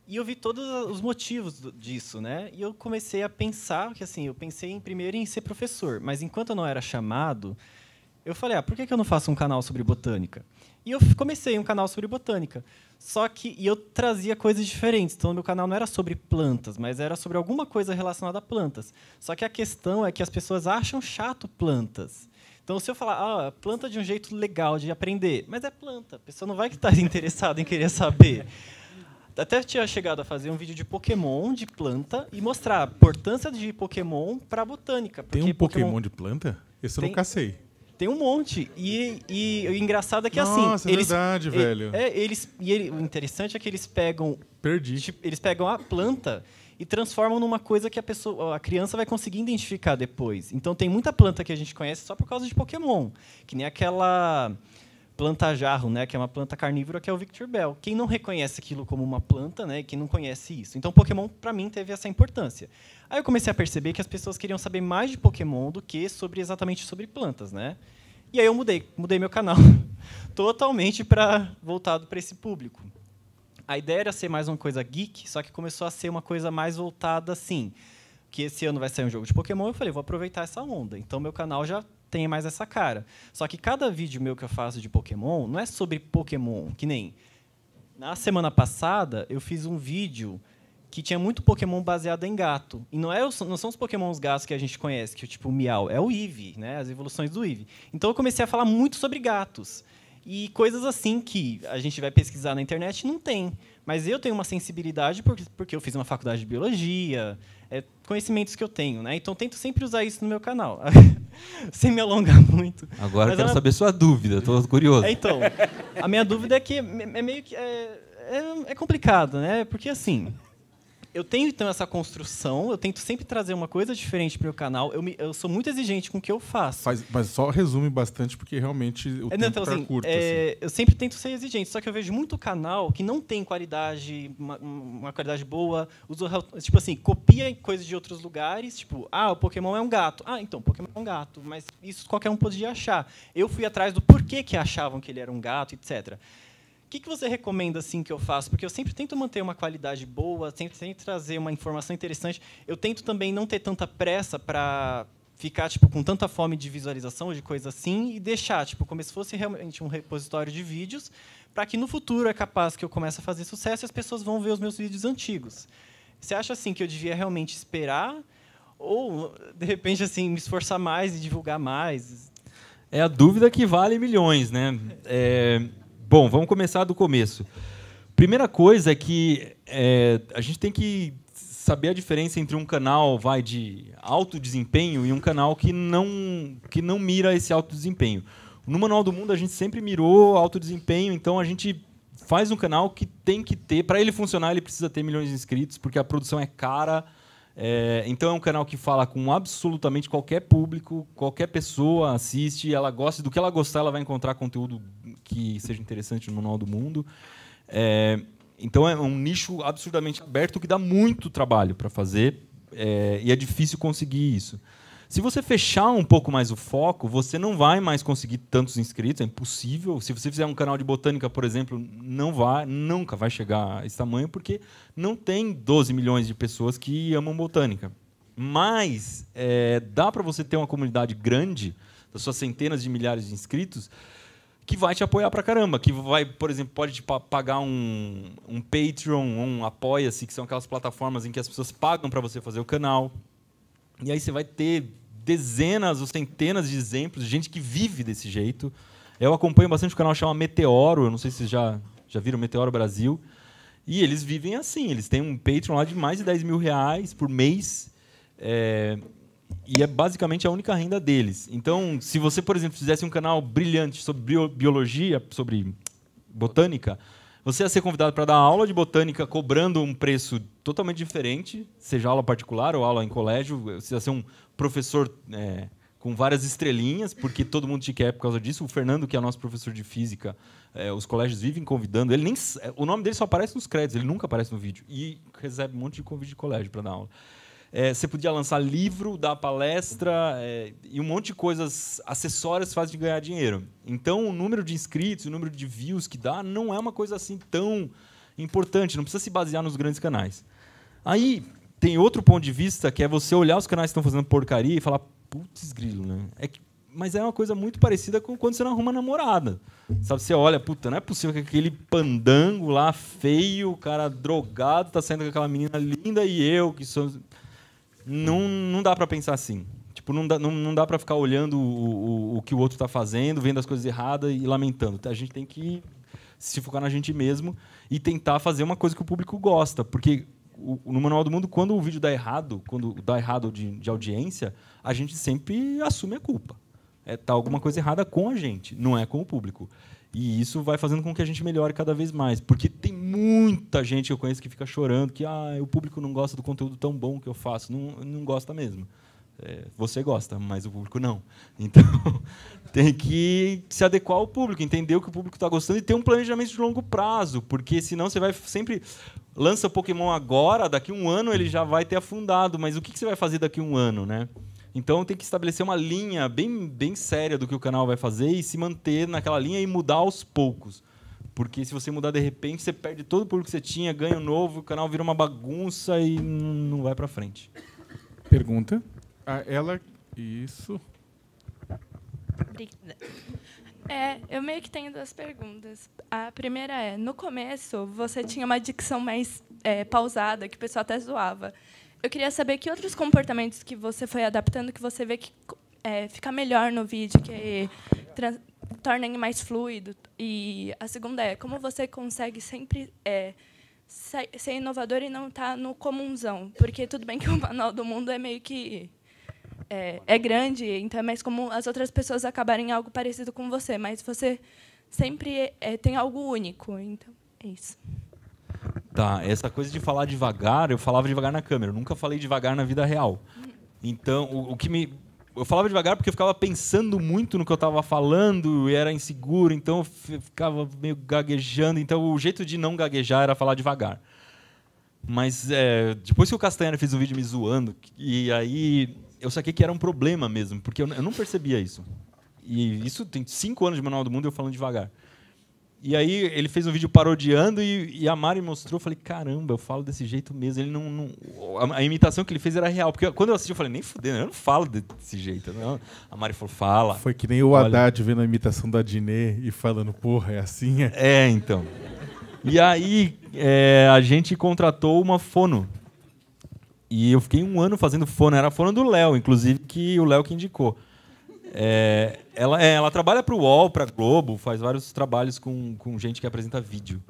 E eu vi todos os motivos disso, né? E eu comecei a pensar que eu pensei primeiro em ser professor, mas enquanto eu não era chamado, eu falei, por que eu não faço um canal sobre botânica? E eu comecei um canal sobre botânica. Só que eu trazia coisas diferentes. Então, o meu canal não era sobre plantas, mas era sobre alguma coisa relacionada a plantas. Só que a questão é que as pessoas acham chato plantas. Então, se eu falar, planta de um jeito legal de aprender, mas é planta, a pessoa não vai estar interessada em querer saber. Até tinha chegado a fazer um vídeo de Pokémon, de planta, e mostrar a importância de Pokémon para a botânica. Tem um Pokémon de planta? Esse eu nunca sei. Tem um monte. E o engraçado é que Nossa, é verdade, velho. O interessante é que eles pegam... Perdi. Eles pegam a planta e transformam numa coisa que a criança vai conseguir identificar depois. Então, tem muita planta que a gente conhece só por causa de Pokémon. Que nem aquela planta jarro, né, que é uma planta carnívora, que é o Victor Bell. Quem não reconhece aquilo como uma planta, né, quem não conhece isso? Então, Pokémon, para mim, teve essa importância. Aí eu comecei a perceber que as pessoas queriam saber mais de Pokémon do que exatamente sobre plantas, né? E aí eu mudei meu canal totalmente voltado para esse público. A ideia era ser mais uma coisa geek, só que começou a ser uma coisa mais voltada assim, que esse ano vai sair um jogo de Pokémon, eu falei, vou aproveitar essa onda. Então, meu canal já tem mais essa cara. Só que cada vídeo meu que eu faço de Pokémon não é sobre Pokémon, que nem... Na semana passada, eu fiz um vídeo que tinha muito Pokémon baseado em gato. E não são os Pokémons gatos que a gente conhece, que tipo o Miau, é o Eevee, né? As evoluções do Eevee. Então eu comecei a falar muito sobre gatos. E coisas assim que a gente vai pesquisar na internet não tem. Mas eu tenho uma sensibilidade porque eu fiz uma faculdade de biologia, conhecimentos que eu tenho, né? Então tento sempre usar isso no meu canal. Sem me alongar muito. Agora eu quero saber sua dúvida, estou curioso. Então, a minha dúvida é que é meio que... É complicado, né? Porque assim... Eu tenho, então, essa construção, eu tento sempre trazer uma coisa diferente para o canal. Eu sou muito exigente com o que eu faço. Mas só resume bastante, porque realmente o tempo então, tá curto. Assim. Eu sempre tento ser exigente, só que eu vejo muito canal que não tem qualidade, uma qualidade boa, tipo assim, copia coisas de outros lugares, tipo, o Pokémon é um gato. Então, Pokémon é um gato, mas isso qualquer um podia achar. Eu fui atrás do porquê que achavam que ele era um gato, etc. O que você recomenda assim que eu faço? Porque eu sempre tento manter uma qualidade boa, sempre tento trazer uma informação interessante. Eu tento também não ter tanta pressa para ficar tipo com tanta fome de visualização, de coisa assim, e deixar tipo como se fosse realmente um repositório de vídeos, para que no futuro é capaz que eu comece a fazer sucesso e as pessoas vão ver os meus vídeos antigos. Você acha assim que eu devia realmente esperar ou de repente assim me esforçar mais e divulgar mais? É a dúvida que vale milhões, né? Bom, vamos começar do começo. Primeira coisa é que a gente tem que saber a diferença entre um canal de alto desempenho e um canal que não mira esse alto desempenho. No Manual do Mundo, a gente sempre mirou alto desempenho, então a gente faz um canal que tem que ter, para ele funcionar, ele precisa ter milhões de inscritos, porque a produção é cara. Então é um canal que fala com absolutamente qualquer público, qualquer pessoa assiste, ela gosta do que ela gostar, ela vai encontrar conteúdo que seja interessante no Manual do Mundo. Então é um nicho absurdamente aberto que dá muito trabalho para fazer e é difícil conseguir isso. Se você fechar um pouco mais o foco, você não vai mais conseguir tantos inscritos, é impossível. Se você fizer um canal de botânica, por exemplo, nunca vai chegar a esse tamanho, porque não tem 12 milhões de pessoas que amam botânica. Mas dá para você ter uma comunidade grande, das suas centenas de milhares de inscritos, que vai te apoiar pra caramba, que vai, por exemplo, pode te pagar um Patreon, um Apoia-se, que são aquelas plataformas em que as pessoas pagam para você fazer o canal. E aí você vai ter dezenas ou centenas de exemplos de gente que vive desse jeito. Eu acompanho bastante o canal que chama Meteoro, eu não sei se vocês já viram Meteoro Brasil. E eles vivem assim, eles têm um Patreon lá de mais de 10 mil reais por mês. E é basicamente a única renda deles. Então, se você, por exemplo, fizesse um canal brilhante sobre biologia, sobre botânica, você ia ser convidado para dar aula de botânica cobrando um preço totalmente diferente, seja aula particular ou aula em colégio. Você ia ser um professor com várias estrelinhas, porque todo mundo te quer por causa disso. O Fernando, que é nosso professor de física, os colégios vivem convidando. O nome dele só aparece nos créditos, ele nunca aparece no vídeo. E recebe um monte de convite de colégio para dar aula. Você podia lançar livro, dar palestra e um monte de coisas acessórias que fazem de ganhar dinheiro. Então, o número de inscritos, o número de views que dá não é uma coisa assim tão importante. Não precisa se basear nos grandes canais. Aí, tem outro ponto de vista, que é você olhar os canais que estão fazendo porcaria e falar, putz, grilo, né? Mas é uma coisa muito parecida com quando você não arruma namorada. Sabe, você olha, puta, não é possível que aquele pandango lá, feio, o cara drogado, tá saindo com aquela menina linda e eu, que sou... Não dá para pensar assim. Tipo, não dá para ficar olhando o que o outro está fazendo, vendo as coisas erradas e lamentando. A gente tem que se focar na gente mesmo e tentar fazer uma coisa que o público gosta. Porque no Manual do Mundo, quando o vídeo dá errado, quando dá errado de audiência, a gente sempre assume a culpa. Tá alguma coisa errada com a gente, não é com o público. E isso vai fazendo com que a gente melhore cada vez mais. Porque tem muita gente que eu conheço que fica chorando que o público não gosta do conteúdo tão bom que eu faço. Não gosta mesmo. Você gosta, mas o público não. Então, tem que se adequar ao público, entender o que o público está gostando e ter um planejamento de longo prazo. Porque senão você vai sempre... Lança Pokémon agora, daqui a um ano ele já vai ter afundado. Mas o que você vai fazer daqui a um ano, né? Então, tem que estabelecer uma linha bem séria do que o canal vai fazer e se manter naquela linha e mudar aos poucos. Porque se você mudar de repente, você perde todo o público que você tinha, ganha um novo, o canal vira uma bagunça e não vai para frente. Pergunta. Isso. Obrigada. Eu meio que tenho duas perguntas. A primeira no começo, você tinha uma dicção mais pausada, que o pessoal até zoava. Eu queria saber que outros comportamentos que você foi adaptando, que você vê que fica melhor no vídeo, que tornem mais fluido. E a segunda como você consegue sempre ser inovador e não estar no comunzão. Porque tudo bem que o Manual do Mundo é meio que... É grande, então é mais comum as outras pessoas acabarem algo parecido com você, mas você sempre tem algo único. Então, é isso. Tá, essa coisa de falar devagar, eu falava devagar na câmera, eu nunca falei devagar na vida real. Então, eu falava devagar porque eu ficava pensando muito no que eu estava falando e era inseguro, então eu ficava meio gaguejando. Então, o jeito de não gaguejar era falar devagar. Mas depois que o Castanheira fez um vídeo me zoando, e aí eu saquei que era um problema mesmo, porque eu não percebia isso. E isso tem 5 anos de Manual do Mundo eu falando devagar. E aí ele fez um vídeo parodiando e a Mari mostrou, eu falei, caramba, eu falo desse jeito mesmo. Ele a imitação que ele fez era real. Porque quando eu assisti, eu falei, nem fudendo, eu não falo desse jeito. Não. A Mari falou, fala. Foi que nem o Haddad vendo a imitação da Dinê e falando, porra, é assim? Então. E aí a gente contratou uma fono. E eu fiquei 1 ano fazendo fono. Era a fono do Léo, inclusive, que o Léo que indicou. Ela trabalha para o UOL, para a Globo, faz vários trabalhos com gente que apresenta vídeo.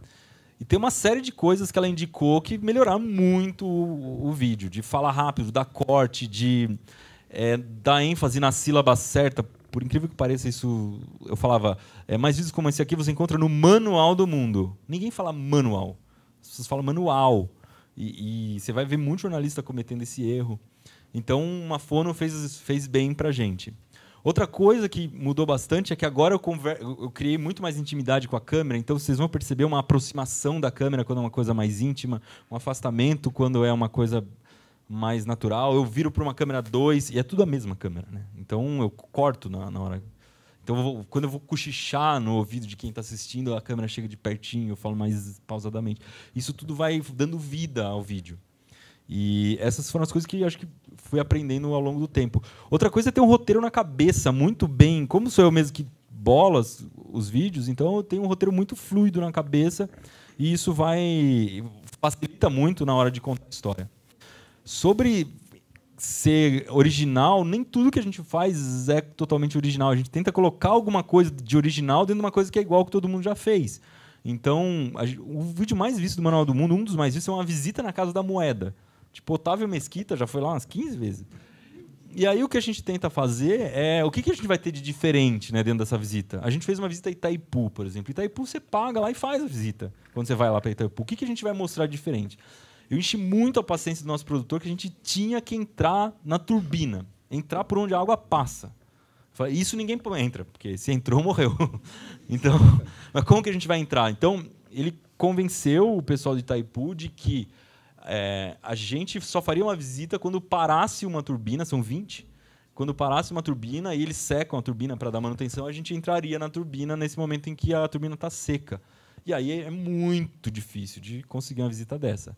E tem uma série de coisas que ela indicou que melhoraram muito o vídeo. De falar rápido, dar corte, de dar ênfase na sílaba certa. por incrível que pareça, isso eu falava, mais vídeos como esse aqui você encontra no Manual do Mundo. Ninguém fala manual, as pessoas falam manual. E você vai ver muito jornalista cometendo esse erro. Então, uma fono fez bem para a gente. Outra coisa que mudou bastante é que agora eu criei muito mais intimidade com a câmera, então vocês vão perceber uma aproximação da câmera quando é uma coisa mais íntima, um afastamento quando é uma coisa mais natural. Eu viro para uma câmera 2 e é tudo a mesma câmera, né? Então eu corto na hora. Então quando eu vou cochichar no ouvido de quem está assistindo, a câmera chega de pertinho, eu falo mais pausadamente. Isso tudo vai dando vida ao vídeo. E essas foram as coisas que eu acho que fui aprendendo ao longo do tempo. Outra coisa é ter um roteiro na cabeça muito bem. Como sou eu mesmo que bola os vídeos, então eu tenho um roteiro muito fluido na cabeça e isso facilita muito na hora de contar a história. Sobre ser original, nem tudo que a gente faz é totalmente original. A gente tenta colocar alguma coisa de original dentro de uma coisa que é igual que todo mundo já fez. Então, o vídeo mais visto do Manual do Mundo, um dos mais vistos, é uma visita na Casa da Moeda. Tipo, Otávio Mesquita já foi lá umas 15 vezes. E aí o que a gente tenta fazer é... O que a gente vai ter de diferente, né, dentro dessa visita? A gente fez uma visita a Itaipu, por exemplo. Itaipu você paga lá e faz a visita, quando você vai lá para Itaipu. O que a gente vai mostrar de diferente? Eu enchi muito a paciência do nosso produtor que a gente tinha que entrar na turbina. Entrar por onde a água passa. Isso ninguém entra, porque se entrou, morreu. Então, mas como que a gente vai entrar? Então, ele convenceu o pessoal de Itaipu de que a gente só faria uma visita quando parasse uma turbina, são 20. Quando parasse uma turbina e eles secam a turbina para dar manutenção, a gente entraria na turbina nesse momento em que a turbina está seca. E aí é muito difícil de conseguir uma visita dessa.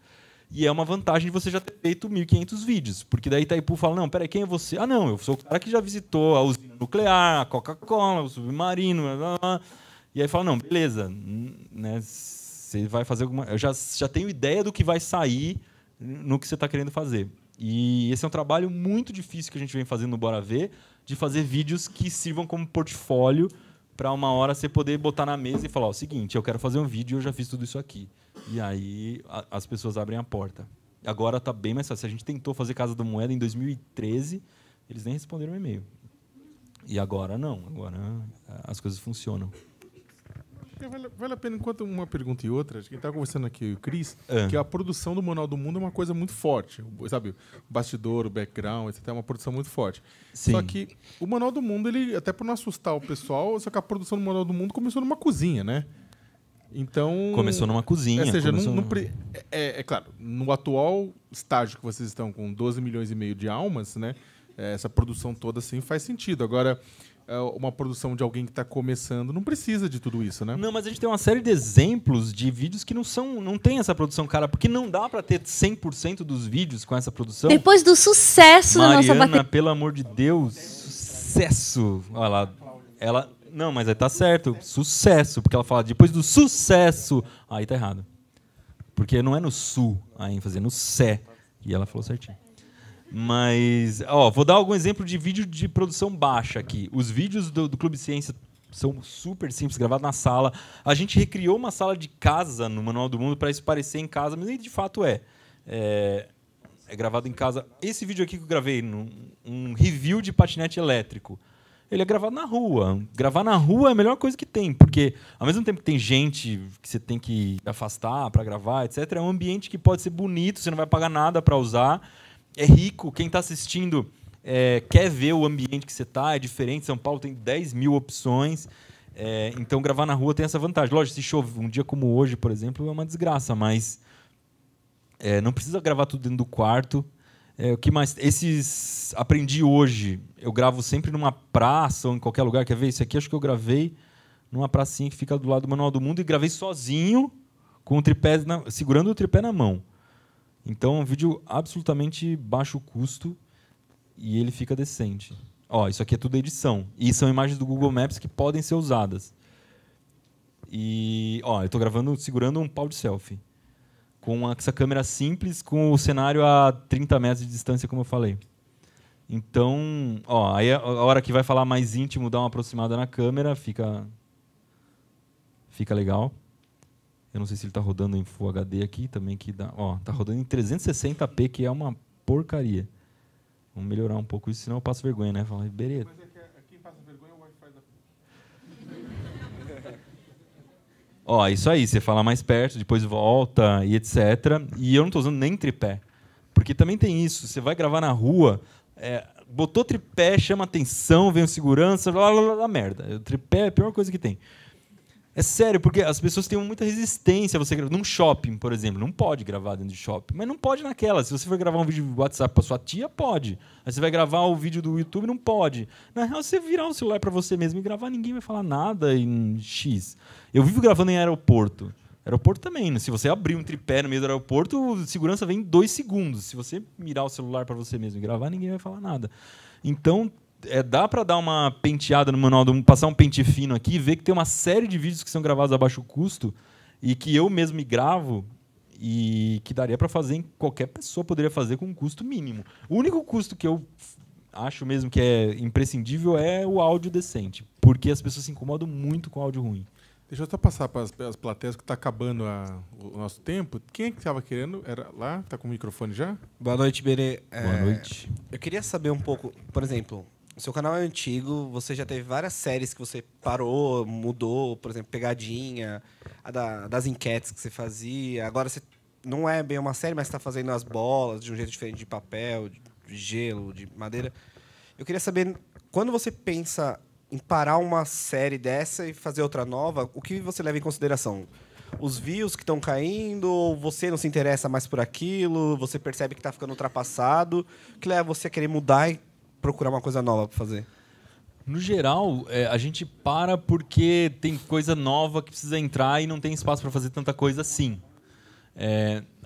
E é uma vantagem de você já ter feito 1.500 vídeos. Porque daí Itaipu fala, não, peraí, quem é você? Ah, não, eu sou o cara que já visitou a usina nuclear, a Coca-Cola, o submarino, blá, blá, blá. E aí fala, não, beleza, né, você vai fazer alguma... Eu já tenho ideia do que vai sair no que você está querendo fazer. E esse é um trabalho muito difícil que a gente vem fazendo no Bora Ver, de fazer vídeos que sirvam como portfólio para uma hora você poder botar na mesa e falar, o seguinte, eu quero fazer um vídeo e eu já fiz tudo isso aqui. E aí as pessoas abrem a porta. Agora está bem mais fácil. A gente tentou fazer Casa da Moeda em 2013, eles nem responderam o e-mail. E agora não. Agora as coisas funcionam. Vale a pena, enquanto uma pergunta e outra, a gente está conversando aqui, o Cris, que a produção do Manual do Mundo é uma coisa muito forte. Sabe, o bastidor, o background, etc. É uma produção muito forte. Sim. Só que o Manual do Mundo, ele, até para não assustar o pessoal, só que a produção do Manual do Mundo começou numa cozinha, né? Então... Começou numa cozinha. Ou seja, é claro, no atual estágio que vocês estão com 12 milhões e meio de almas, né? Essa produção toda assim faz sentido. Agora, uma produção de alguém que está começando não precisa de tudo isso, né? Não, mas a gente tem uma série de exemplos de vídeos que não tem essa produção, cara, porque não dá para ter 100% dos vídeos com essa produção. Depois do sucesso da nossa bateria. Pelo amor de Deus, sucesso. Olha lá, ela... Não, mas aí tá certo, sucesso, porque ela fala depois do sucesso. Aí tá errado. Porque não é no su a ênfase, é no sé. E ela falou certinho. Mas, vou dar algum exemplo de vídeo de produção baixa aqui. Os vídeos do Clube Ciência são super simples, gravados na sala. A gente recriou uma sala de casa no Manual do Mundo para isso parecer em casa, mas de fato é gravado em casa. Esse vídeo aqui que eu gravei, um review de patinete elétrico, ele é gravado na rua. Gravar na rua é a melhor coisa que tem, porque ao mesmo tempo que tem gente que você tem que afastar para gravar, etc., é um ambiente que pode ser bonito, você não vai pagar nada para usar. É rico, quem está assistindo quer ver o ambiente que você está, é diferente. São Paulo tem 10 mil opções, então gravar na rua tem essa vantagem. Lógico, se chove um dia como hoje, por exemplo, é uma desgraça, mas não precisa gravar tudo dentro do quarto. O que mais? Esses aprendi hoje, eu gravo sempre numa praça ou em qualquer lugar. Quer ver? Isso aqui acho que eu gravei numa pracinha que fica do lado do Manual do Mundo e gravei sozinho, com o tripé segurando o tripé na mão. Então, é um vídeo absolutamente baixo custo e ele fica decente. Isso aqui é tudo edição. E são imagens do Google Maps que podem ser usadas. E, eu estou gravando segurando um pau de selfie. Com essa câmera simples, com o cenário a 30 metros de distância, como eu falei. Então, aí a hora que vai falar mais íntimo, dá uma aproximada na câmera, fica legal. Eu não sei se ele está rodando em Full HD aqui também, que dá. Tá rodando em 360p, que é uma porcaria. Vamos melhorar um pouco isso, senão eu passo vergonha, né? Fala, Berê. Mas quem passa vergonha é Ó, isso aí, você fala mais perto, depois volta e etc. E eu não estou usando nem tripé. Porque também tem isso, você vai gravar na rua, botou tripé, chama atenção, vem o segurança, merda. O tripé é a pior coisa que tem. É sério, porque as pessoas têm muita resistência a você gravar. Num shopping, por exemplo, não pode gravar dentro de shopping. Mas não pode naquela. Se você for gravar um vídeo de WhatsApp para sua tia, pode. Aí você vai gravar o vídeo do YouTube, não pode. Na real, você virar o celular para você mesmo e gravar, ninguém vai falar nada em X. Eu vivo gravando em aeroporto. Aeroporto também, né? Se você abrir um tripé no meio do aeroporto, o segurança vem em 2 segundos. Se você mirar o celular para você mesmo e gravar, ninguém vai falar nada. Então, dá para dar uma penteada no manual, passar um pente fino aqui e ver que tem uma série de vídeos que são gravados a baixo custo e que eu mesmo me gravo e que daria para fazer, qualquer pessoa poderia fazer com um custo mínimo. O único custo que eu acho mesmo que é imprescindível é o áudio decente, porque as pessoas se incomodam muito com áudio ruim. Deixa eu só passar para as plateias que está acabando o nosso tempo. Quem é que estava querendo? Era lá? Está com o microfone já? Boa noite, Berê. Boa noite. Eu queria saber um pouco, por exemplo, o seu canal é antigo, você já teve várias séries que você parou, mudou, por exemplo, Pegadinha, das enquetes que você fazia. Agora você não é bem uma série, mas está fazendo as bolas de um jeito diferente de papel, de gelo, de madeira. Eu queria saber, quando você pensa em parar uma série dessa e fazer outra nova, o que você leva em consideração? Os views que estão caindo, ou você não se interessa mais por aquilo, você percebe que está ficando ultrapassado? O que leva você a querer mudar e procurar uma coisa nova para fazer? No geral, a gente para porque tem coisa nova que precisa entrar e não tem espaço para fazer tanta coisa assim.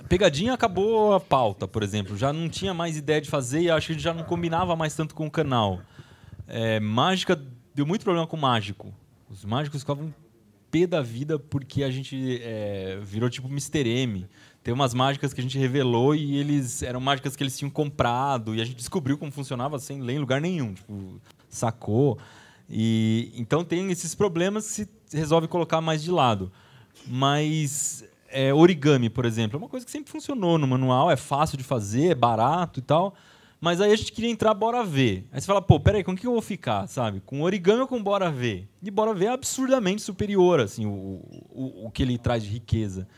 Pegadinha acabou a pauta, por exemplo. Já não tinha mais ideia de fazer e acho que já não combinava mais tanto com o canal. Mágica deu muito problema com o mágico. Os mágicos ficavam pé da vida porque a gente virou tipo Mr. M. Tem umas mágicas que a gente revelou e eram mágicas que eles tinham comprado e a gente descobriu como funcionava sem ler em lugar nenhum. Tipo, sacou? E então tem esses problemas que se resolve colocar mais de lado. Mas origami, por exemplo, é uma coisa que sempre funcionou no manual, é fácil de fazer, é barato e tal. Mas aí a gente queria entrar bora ver. Aí você fala, pô, peraí, com o que eu vou ficar, sabe? Com origami ou com bora ver? E bora ver é absurdamente superior, assim, o que ele traz de riqueza.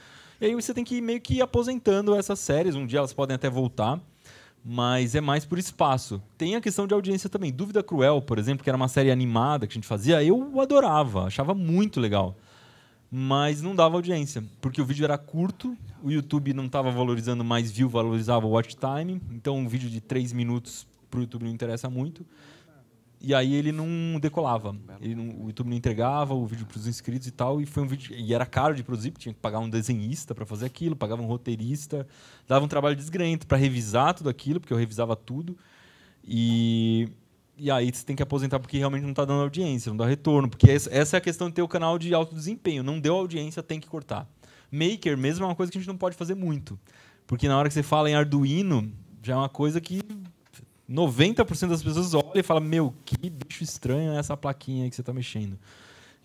E aí você tem que ir meio que aposentando essas séries. Um dia elas podem até voltar, mas é mais por espaço. Tem a questão de audiência também. Dúvida Cruel, por exemplo, que era uma série animada que a gente fazia, eu adorava, achava muito legal. Mas não dava audiência, porque o vídeo era curto, o YouTube não estava valorizando mais view, valorizava o watch time, então um vídeo de 3 minutos para o YouTube não interessa muito, e aí ele não decolava, o YouTube não entregava o vídeo para os inscritos e tal, e foi um vídeo, e era caro de produzir, porque tinha que pagar um desenhista para fazer aquilo, pagava um roteirista, dava um trabalho desgrento para revisar tudo aquilo, porque eu revisava tudo, e aí você tem que aposentar porque realmente não está dando audiência, não dá retorno. Porque essa é a questão de ter o canal de alto desempenho. Não deu audiência, tem que cortar. Maker mesmo é uma coisa que a gente não pode fazer muito. Porque na hora que você fala em Arduino, já é uma coisa que 90% das pessoas olham e falam, meu, que bicho estranho é essa plaquinha aí que você está mexendo.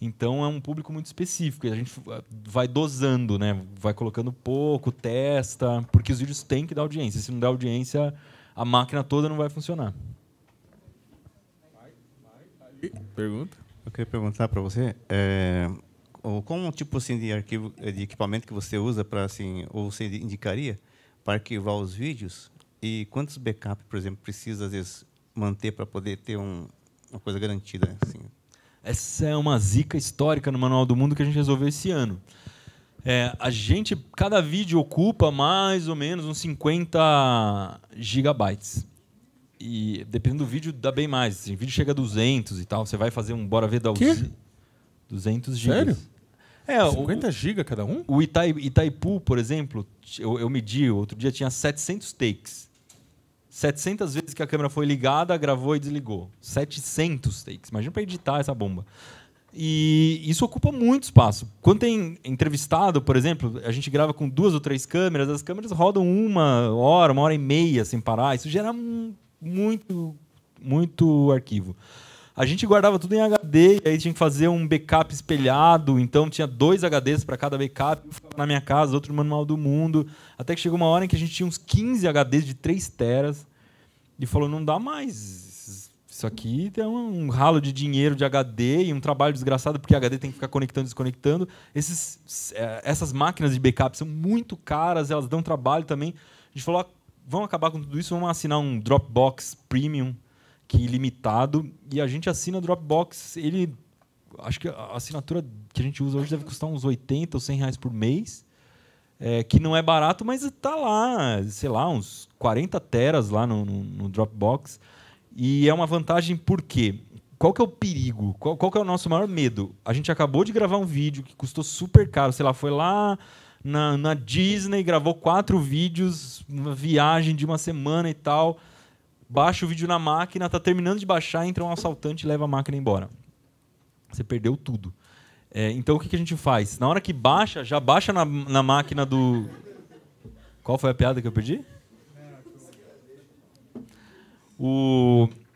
Então é um público muito específico. E a gente vai dosando, né? Vai colocando pouco, testa, porque os vídeos têm que dar audiência. Se não der audiência, a máquina toda não vai funcionar. Pergunta? Eu queria perguntar para você, qual tipo assim de arquivo, de equipamento que você usa para assim, ou você indicaria para arquivar os vídeos e quantos backups, por exemplo, precisa às vezes manter para poder ter uma coisa garantida, assim? Essa é uma zica histórica no Manual do Mundo que a gente resolveu esse ano. Cada vídeo ocupa mais ou menos uns 50 gigabytes. E dependendo do vídeo, dá bem mais. O vídeo chega a 200 e tal. Você vai fazer um bora ver da 200 gigas. Sério? 50 gigas cada um? O Itaipu, por exemplo, eu medi, outro dia tinha 700 takes. 700 vezes que a câmera foi ligada, gravou e desligou. 700 takes. Imagina para editar essa bomba. E isso ocupa muito espaço. Quando tem entrevistado, por exemplo, a gente grava com 2 ou 3 câmeras, as câmeras rodam 1 hora e meia sem parar. Isso gera muito arquivo. A gente guardava tudo em HD, e aí tinha que fazer um backup espelhado, então tinha 2 HDs para cada backup, um na minha casa, outro no Manual do Mundo, até que chegou uma hora em que a gente tinha uns 15 HDs de 3 teras, e falou, não dá mais, Isso aqui tem um ralo de dinheiro de HD e um trabalho desgraçado, porque HD tem que ficar conectando e desconectando. Essas máquinas de backup são muito caras, elas dão trabalho também. A gente falou, vamos acabar com tudo isso, vamos assinar um Dropbox Premium, que é ilimitado, e a gente assina o Dropbox, acho que a assinatura que a gente usa hoje deve custar uns 80 ou 100 reais por mês, que não é barato, mas está lá, sei lá, uns 40 teras lá no Dropbox. E é uma vantagem por quê? Qual que é o perigo? Qual que é o nosso maior medo? A gente acabou de gravar um vídeo que custou super caro, sei lá, foi lá na Disney, gravou 4 vídeos, uma viagem de uma semana e tal, baixa o vídeo na máquina, está terminando de baixar, entra um assaltante e leva a máquina embora. Você perdeu tudo. Então, o que a gente faz? Na hora que baixa, já baixa na máquina do... Qual foi a piada que eu perdi?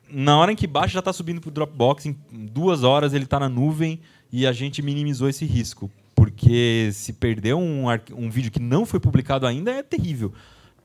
Na hora em que baixa, já está subindo para o Dropbox. Em 2 horas, ele está na nuvem e a gente minimizou esse risco. Porque se perder um vídeo que não foi publicado ainda, é terrível.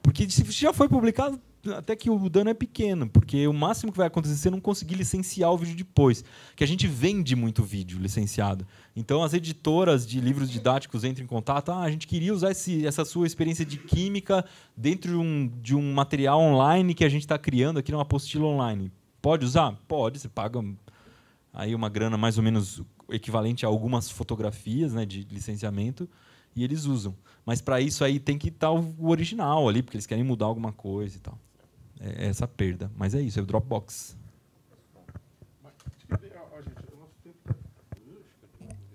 Porque se já foi publicado, até que o dano é pequeno, porque o máximo que vai acontecer é você não conseguir licenciar o vídeo depois, que a gente vende muito vídeo licenciado. Então as editoras de livros didáticos entram em contato, a gente queria usar essa sua experiência de química dentro de um material online que a gente está criando aqui numa apostila online. Pode usar? Pode, você paga aí uma grana mais ou menos equivalente a algumas fotografias, né, de licenciamento, e eles usam. Mas para isso aí tem que estar o original ali, porque eles querem mudar alguma coisa e tal. É essa perda. Mas é isso, é o Dropbox.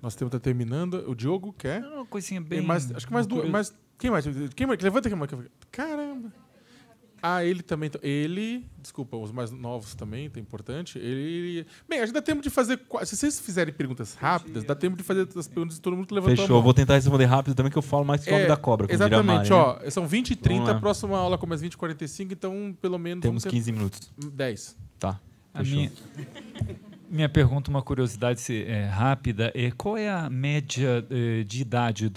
Nosso tempo está terminando. O Diogo quer? Não, uma coisinha bem... Acho que mais duas. Quem mais? Levanta aqui uma. Caramba. Ele também. Desculpa, os mais novos também, é importante. Bem, a gente dá tempo de fazer. Se vocês fizerem perguntas rápidas, dá tempo de fazer as perguntas de todo mundo que levantou a mão. Fechou, vou tentar responder rápido também, que eu falo mais que o nome da cobra. Exatamente, são 20h30, a próxima aula começa às 20h45, então pelo menos. Temos 15 minutos. 10. Tá. Minha pergunta, uma curiosidade rápida, qual é a média de idade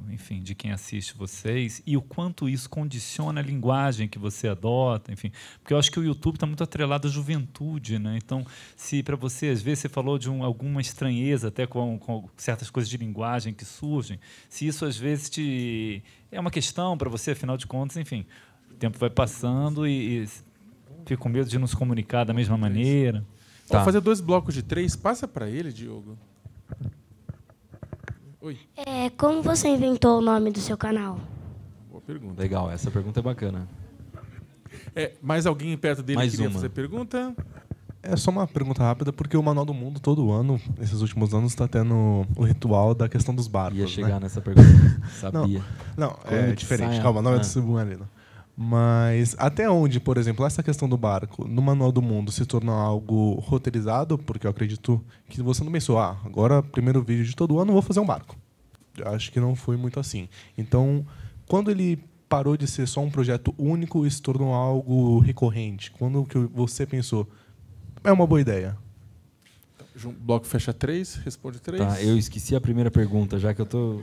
enfim, de quem assiste vocês e o quanto isso condiciona a linguagem que você adota, enfim, porque eu acho que o YouTube está muito atrelado à juventude, né? Então, se para você, às vezes, você falou de alguma estranheza até com certas coisas de linguagem que surgem, se isso às vezes é uma questão para você, afinal de contas, enfim, o tempo vai passando e fica com medo de não se comunicar da mesma maneira. Tá. Vou fazer 2 blocos de 3. Passa para ele, Diogo. Oi. Como você inventou o nome do seu canal? Boa pergunta. Legal, essa pergunta é bacana. Mais alguém perto dele queria fazer pergunta? É só uma pergunta rápida, porque o Manual do Mundo, todo ano, esses últimos anos, está tendo o ritual da questão dos barcos. Ia chegar nessa pergunta. Sabia. Não, é diferente. Calma, não é do submarino. Mas até onde, por exemplo, essa questão do barco no Manual do Mundo se torna algo roteirizado? Porque eu acredito que você não pensou, agora, primeiro vídeo de todo ano, eu vou fazer um barco. Eu acho que não foi muito assim. Então, quando ele parou de ser só um projeto único e se tornou algo recorrente? Quando que você pensou, é uma boa ideia? O bloco fecha 3, responde 3. Tá, eu esqueci a primeira pergunta, já que eu tô...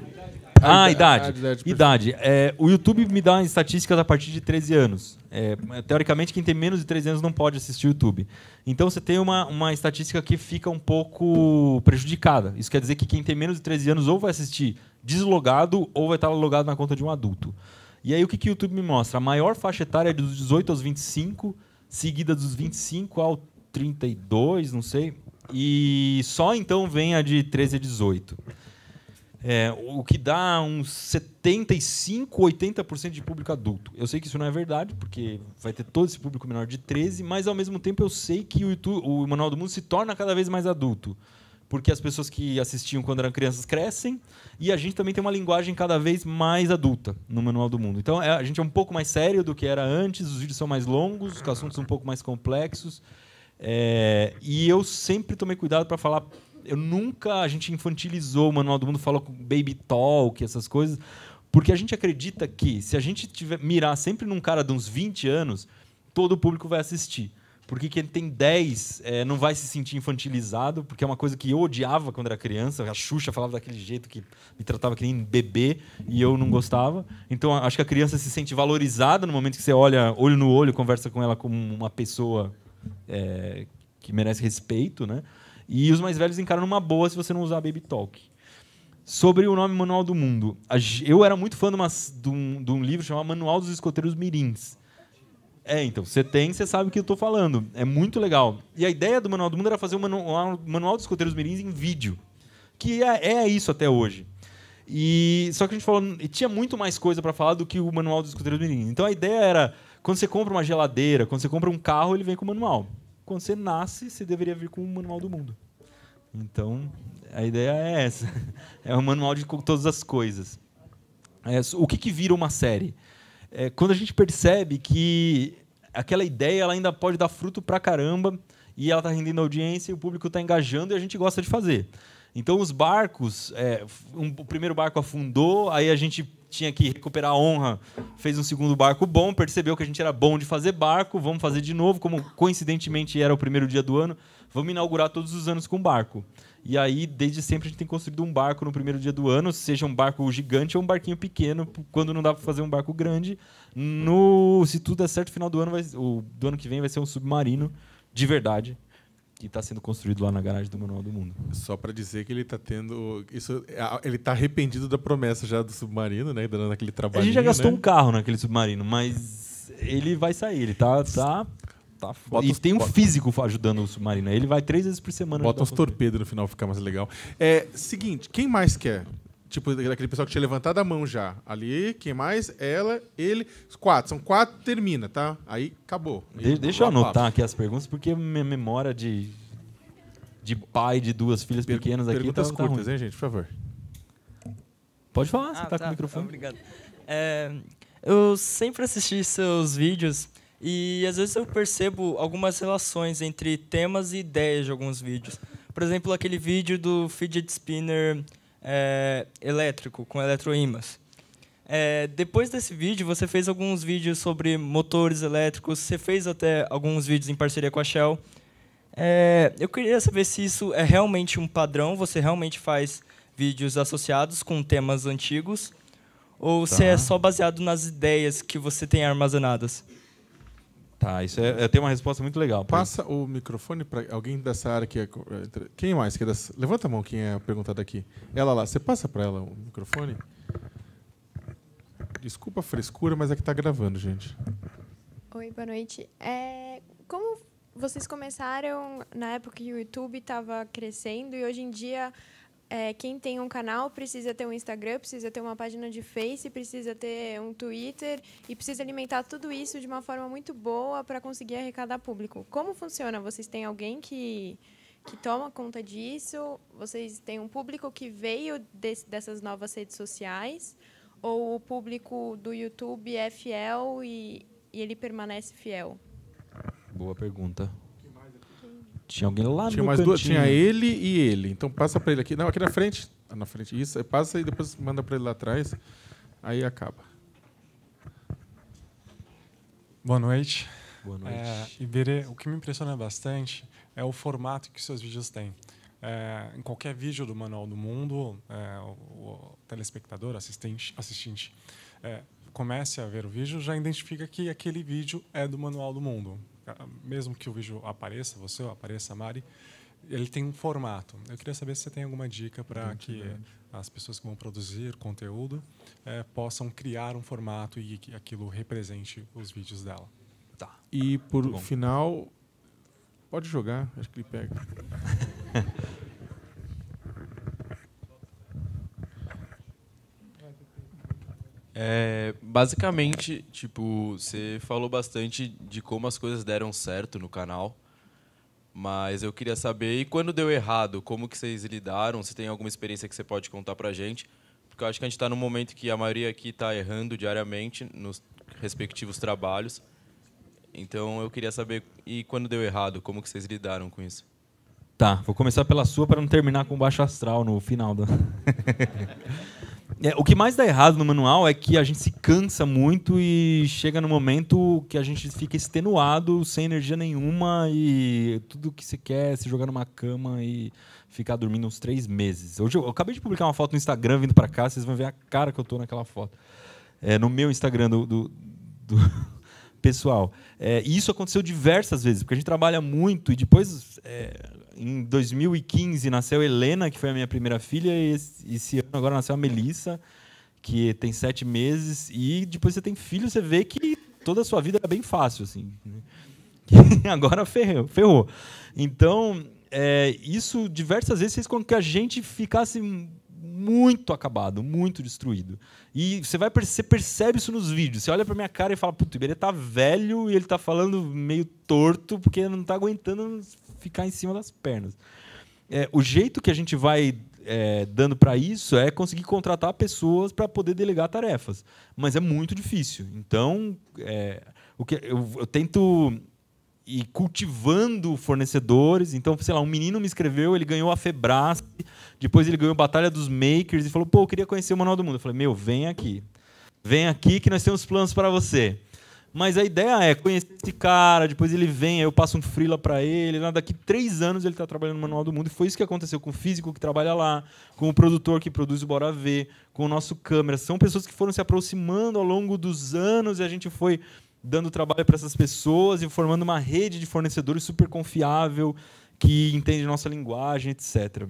Idade. O YouTube me dá estatísticas a partir de 13 anos. Teoricamente, quem tem menos de 13 anos não pode assistir o YouTube. Então, você tem uma estatística que fica um pouco prejudicada. Isso quer dizer que quem tem menos de 13 anos ou vai assistir deslogado ou vai estar logado na conta de um adulto. E aí, o que o YouTube me mostra? A maior faixa etária é dos 18 aos 25, seguida dos 25 ao 32, não sei. E só então vem a de 13 a 18. O que dá uns 75, 80% de público adulto. Eu sei que isso não é verdade, porque vai ter todo esse público menor de 13, mas, ao mesmo tempo, eu sei que o Manual do Mundo se torna cada vez mais adulto, porque as pessoas que assistiam quando eram crianças crescem e a gente também tem uma linguagem cada vez mais adulta no Manual do Mundo. Então, a gente é um pouco mais sério do que era antes, os vídeos são mais longos, os assuntos são um pouco mais complexos. E eu sempre tomei cuidado para falar... A gente infantilizou o Manual do Mundo, falou com Baby Talk, essas coisas, porque a gente acredita que, se a gente mirar sempre num cara de uns 20 anos, todo o público vai assistir. Porque quem tem 10 não vai se sentir infantilizado, porque é uma coisa que eu odiava quando era criança. A Xuxa falava daquele jeito que me tratava que nem bebê e eu não gostava. Então, acho que a criança se sente valorizada no momento que você olha olho no olho, conversa com ela como uma pessoa que merece respeito, né? E os mais velhos encaram numa boa se você não usar Baby Talk. Sobre o nome Manual do Mundo. Eu era muito fã de um livro chamado Manual dos Escoteiros Mirins. Então, você sabe o que eu estou falando. É muito legal. E a ideia do Manual do Mundo era fazer um Manual dos Escoteiros Mirins em vídeo. Que é isso até hoje. Só que a gente falou, e tinha muito mais coisa para falar do que o Manual dos Escoteiros Mirins. Então a ideia era, quando você compra uma geladeira, quando você compra um carro, ele vem com o manual. Quando você nasce, você deveria vir com o Manual do Mundo. Então, a ideia é essa. É um manual de todas as coisas. O que vira uma série? Quando a gente percebe que aquela ideia ela ainda pode dar fruto pra caramba e ela está rendendo audiência e o público está engajando e a gente gosta de fazer. Então, os barcos, o primeiro barco afundou, aí a gente tinha que recuperar a honra, fez um segundo barco bom, percebeu que a gente era bom de fazer barco, vamos fazer de novo, como coincidentemente era o primeiro dia do ano, vamos inaugurar todos os anos com barco. E aí, desde sempre, a gente tem construído um barco no primeiro dia do ano, seja um barco gigante ou um barquinho pequeno, quando não dá para fazer um barco grande. Se tudo der certo, no final do ano, do ano que vem vai ser um submarino de verdade, que está sendo construído lá na garagem do Manual do Mundo. Só para dizer que ele está tendo... ele está arrependido da promessa já do submarino, né? Dando aquele trabalho. A gente já gastou um carro naquele submarino, mas ele vai sair. Ele tá e tem um físico ajudando o submarino. Ele vai 3 vezes por semana. Bota uns torpedos no final, fica mais legal. Seguinte, quem mais quer? Tipo, aquele pessoal que tinha levantado a mão já. Ali, quem mais? Ela, ele. 4. São 4, termina, tá? Aí, acabou. Deixa eu anotar aqui as perguntas, porque minha memória de pai de 2 filhas pequenas aqui perguntas tá curtas, ruim. hein, gente? Por favor. Pode falar, você tá com o microfone. Obrigado. Eu sempre assisti seus vídeos e, às vezes, eu percebo algumas relações entre temas e ideias de alguns vídeos. Por exemplo, aquele vídeo do fidget spinner... elétrico, com eletroímãs. Depois desse vídeo, você fez alguns vídeos sobre motores elétricos, você fez até alguns vídeos em parceria com a Shell. Eu queria saber se isso é realmente um padrão, você realmente faz vídeos associados com temas antigos, ou se é só baseado nas ideias que você tem armazenadas. Tá, isso eu tenho uma resposta muito legal. Passa o microfone para alguém dessa área que é... Quem mais? Levanta a mão quem é perguntado aqui. Ela lá, você passa para ela o microfone? Desculpa a frescura, mas é que está gravando, gente. Oi, boa noite. Como vocês começaram na época que o YouTube estava crescendo e hoje em dia... quem tem um canal precisa ter um Instagram, precisa ter uma página de Face, precisa ter um Twitter e precisa alimentar tudo isso de uma forma muito boa para conseguir arrecadar público. Como funciona? Vocês têm alguém que toma conta disso? Vocês têm um público que veio dessas novas redes sociais? Ou o público do YouTube é fiel e ele permanece fiel? Boa pergunta. Tinha alguém lá no Tinha mais cantinho. 2, tinha ele e ele. Então passa para ele aqui. Não, aqui na frente. Na frente, isso. Aí passa e depois manda para ele lá atrás. Aí acaba. Boa noite. Boa noite. Iberê, o que me impressiona bastante é o formato que seus vídeos têm. Em qualquer vídeo do Manual do Mundo, o telespectador, assistente, comece a ver o vídeo, já identifica que aquele vídeo é do Manual do Mundo. Mesmo que o vídeo apareça, você ou apareça a Mari, ele tem um formato. Eu queria saber se você tem alguma dica para que as pessoas que vão produzir conteúdo possam criar um formato e que aquilo represente os vídeos dela. Tá. E por final, pode jogar, acho que ele pega. Basicamente, tipo, você falou bastante de como as coisas deram certo no canal, mas eu queria saber, e quando deu errado, como que vocês lidaram? Se tem alguma experiência que você pode contar pra gente? Porque eu acho que a gente está num momento que a maioria aqui está errando diariamente nos respectivos trabalhos. Então eu queria saber, e quando deu errado, como que vocês lidaram com isso? Tá, vou começar pela sua para não terminar com baixo astral no final da... O que mais dá errado no manual é que a gente se cansa muito e chega no momento que a gente fica extenuado, sem energia nenhuma, e tudo que você quer é se jogar numa cama e ficar dormindo uns 3 meses. Hoje eu acabei de publicar uma foto no Instagram vindo para cá, vocês vão ver a cara que eu tô naquela foto. No meu Instagram pessoal. E isso aconteceu diversas vezes, porque a gente trabalha muito, e depois, em 2015, nasceu a Helena, que foi a minha primeira filha, e esse ano agora nasceu a Melissa, que tem 7 meses, e depois você tem filho, você vê que toda a sua vida era bem fácil, assim. Agora ferrou. Então, isso diversas vezes fez com que a gente ficasse muito acabado, muito destruído. E você percebe isso nos vídeos. Você olha pra minha cara e fala, putz, o Iberê tá velho e ele tá falando meio torto porque não tá aguentando ficar em cima das pernas. O jeito que a gente vai dando para isso é conseguir contratar pessoas para poder delegar tarefas. Mas é muito difícil. Então, o que eu tento ir cultivando fornecedores. Então, sei lá, um menino me escreveu, ele ganhou a Febrasp, depois ele ganhou a Batalha dos Makers e falou, pô, eu queria conhecer o Manual do Mundo. Eu falei, meu, vem aqui que nós temos planos para você. Mas a ideia é conhecer esse cara, depois ele vem, aí eu passo um freela para ele, daqui 3 anos ele está trabalhando no Manual do Mundo, e foi isso que aconteceu com o físico que trabalha lá, com o produtor que produz o Bora Ver, com o nosso câmera. São pessoas que foram se aproximando ao longo dos anos e a gente foi dando trabalho para essas pessoas e formando uma rede de fornecedores super confiável, que entende nossa linguagem, etc.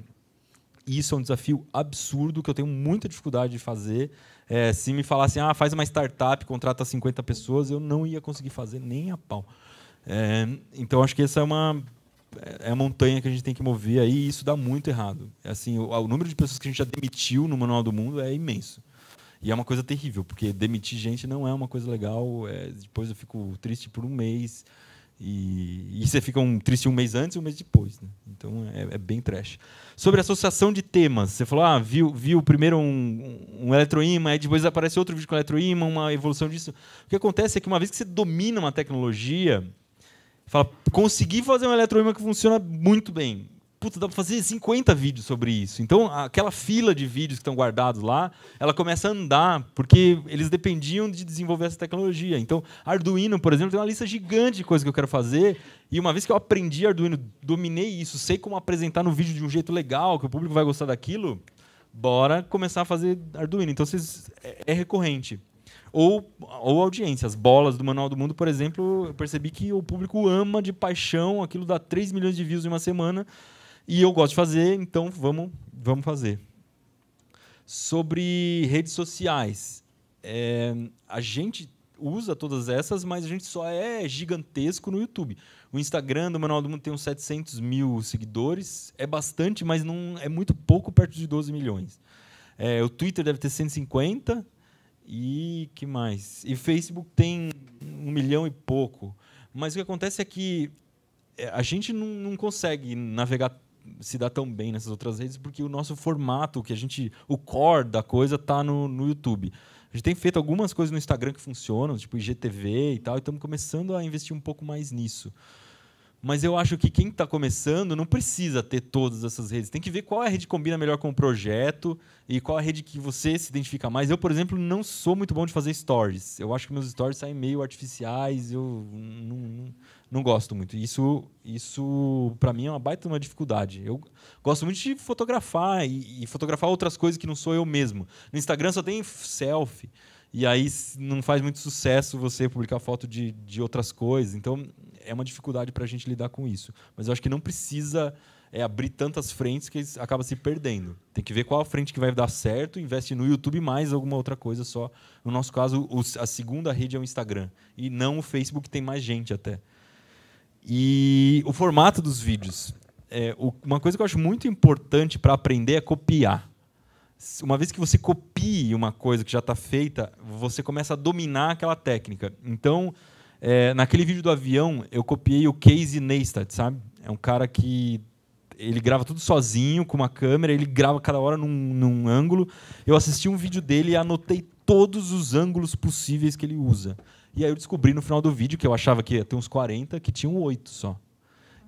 E isso é um desafio absurdo que eu tenho muita dificuldade de fazer. Se me falassem, faz uma startup, contrata 50 pessoas, eu não ia conseguir fazer nem a pau. Então, acho que essa é a montanha que a gente tem que mover aí, e isso dá muito errado. Assim, o número de pessoas que a gente já demitiu no Manual do Mundo é imenso. E é uma coisa terrível, porque demitir gente não é uma coisa legal. Depois eu fico triste por um mês, e você fica triste um mês antes e um mês depois. Né? Então, é bem trash. Sobre associação de temas, você falou, viu primeiro um eletroímã, aí depois aparece outro vídeo com eletroímã, uma evolução disso. O que acontece é que uma vez que você domina uma tecnologia, fala, consegui fazer um eletroímã que funciona muito bem. Putz, dá para fazer 50 vídeos sobre isso. Então, aquela fila de vídeos que estão guardados lá, ela começa a andar, porque eles dependiam de desenvolver essa tecnologia. Então, Arduino, por exemplo, tem uma lista gigante de coisas que eu quero fazer, e uma vez que eu aprendi Arduino, dominei isso, sei como apresentar no vídeo de um jeito legal, que o público vai gostar daquilo, bora começar a fazer Arduino. Então, é recorrente. Ou audiência. As bolas do Manual do Mundo, por exemplo, eu percebi que o público ama de paixão, aquilo dá 3 milhões de views em uma semana, e eu gosto de fazer, então vamos fazer. Sobre redes sociais, a gente usa todas essas, mas a gente só é gigantesco no YouTube. O Instagram do Manual do Mundo tem uns 700 mil seguidores, é bastante, mas não é muito pouco, perto de 12 milhões. O Twitter deve ter 150, e que mais? E Facebook tem 1 milhão e pouco. Mas o que acontece é que a gente não consegue navegar, se dá tão bem nessas outras redes, porque o nosso formato, o core da coisa está no YouTube. A gente tem feito algumas coisas no Instagram que funcionam, tipo IGTV e tal, e estamos começando a investir um pouco mais nisso. Mas eu acho que quem está começando não precisa ter todas essas redes. Tem que ver qual é a rede que combina melhor com o projeto e qual é a rede que você se identifica mais. Eu, por exemplo, não sou muito bom de fazer stories. Eu acho que meus stories saem meio artificiais, eu não gosto muito. Isso para mim, é uma baita uma dificuldade. Eu gosto muito de fotografar e fotografar outras coisas que não sou eu mesmo. No Instagram só tem selfie. E aí não faz muito sucesso você publicar foto de outras coisas. Então, é uma dificuldade para a gente lidar com isso. Mas eu acho que não precisa abrir tantas frentes que acaba se perdendo. Tem que ver qual a frente que vai dar certo, investe no YouTube mais alguma outra coisa só. No nosso caso, a segunda rede é o Instagram. E não o Facebook, que tem mais gente até. E o formato dos vídeos. Uma coisa que eu acho muito importante para aprender é copiar. Uma vez que você copie uma coisa que já está feita, você começa a dominar aquela técnica. Então, naquele vídeo do avião, eu copiei o Casey Neistat, sabe? É um cara que ele grava tudo sozinho, com uma câmera, ele grava cada hora num ângulo. Eu assisti um vídeo dele e anotei todos os ângulos possíveis que ele usa. E aí eu descobri no final do vídeo, que eu achava que ia ter uns 40, que tinham 8 só.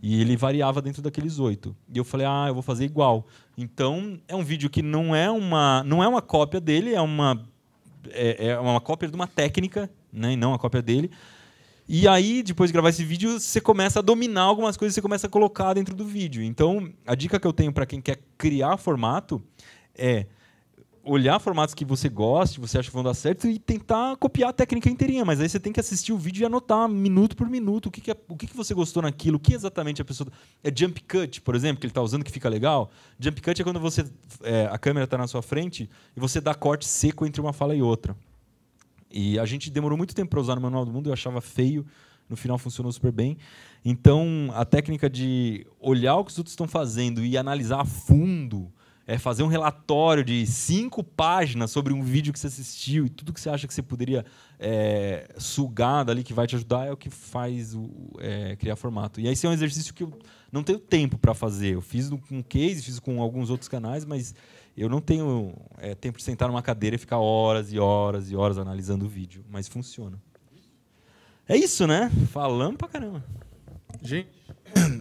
E ele variava dentro daqueles 8. E eu falei, eu vou fazer igual. Então, é um vídeo que não é uma cópia dele, é uma cópia de uma técnica, né, e não a cópia dele. E aí, depois de gravar esse vídeo, você começa a dominar algumas coisas, você começa a colocar dentro do vídeo. Então, a dica que eu tenho para quem quer criar formato é olhar formatos que você goste, você acha que vão dar certo e tentar copiar a técnica inteirinha. Mas aí você tem que assistir o vídeo e anotar minuto por minuto o que você gostou naquilo, o que exatamente a pessoa... É jump cut, por exemplo, que ele está usando que fica legal. Jump cut é quando a câmera está na sua frente e você dá corte seco entre uma fala e outra. E a gente demorou muito tempo para usar no Manual do Mundo, eu achava feio, no final funcionou super bem. Então, a técnica de olhar o que os outros estão fazendo e analisar a fundo... fazer um relatório de 5 páginas sobre um vídeo que você assistiu e tudo que você acha que você poderia sugar dali que vai te ajudar é o que faz criar formato. E aí esse é um exercício que eu não tenho tempo para fazer. Eu fiz com o Case, fiz com alguns outros canais, mas eu não tenho tempo de sentar numa cadeira e ficar horas e horas e horas analisando o vídeo. Mas funciona. É isso, né? Falamos pra caramba. Gente,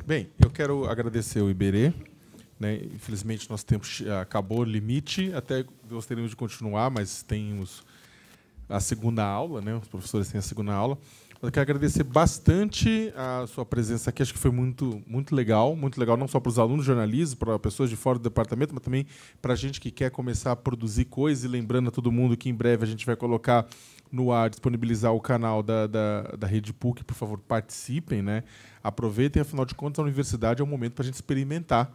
bem, eu quero agradecer o Iberê. Né? Infelizmente, nosso tempo acabou o limite. Até gostaríamos de continuar, mas temos a segunda aula, né? Os professores têm a segunda aula. Eu quero agradecer bastante a sua presença aqui. Acho que foi muito legal não só para os alunos de jornalismo, para pessoas de fora do departamento, mas também para a gente que quer começar a produzir coisas. E lembrando a todo mundo que em breve a gente vai colocar no ar, disponibilizar o canal da Rede PUC. Por favor, participem, né? Aproveitem, afinal de contas, a universidade é um momento para a gente experimentar.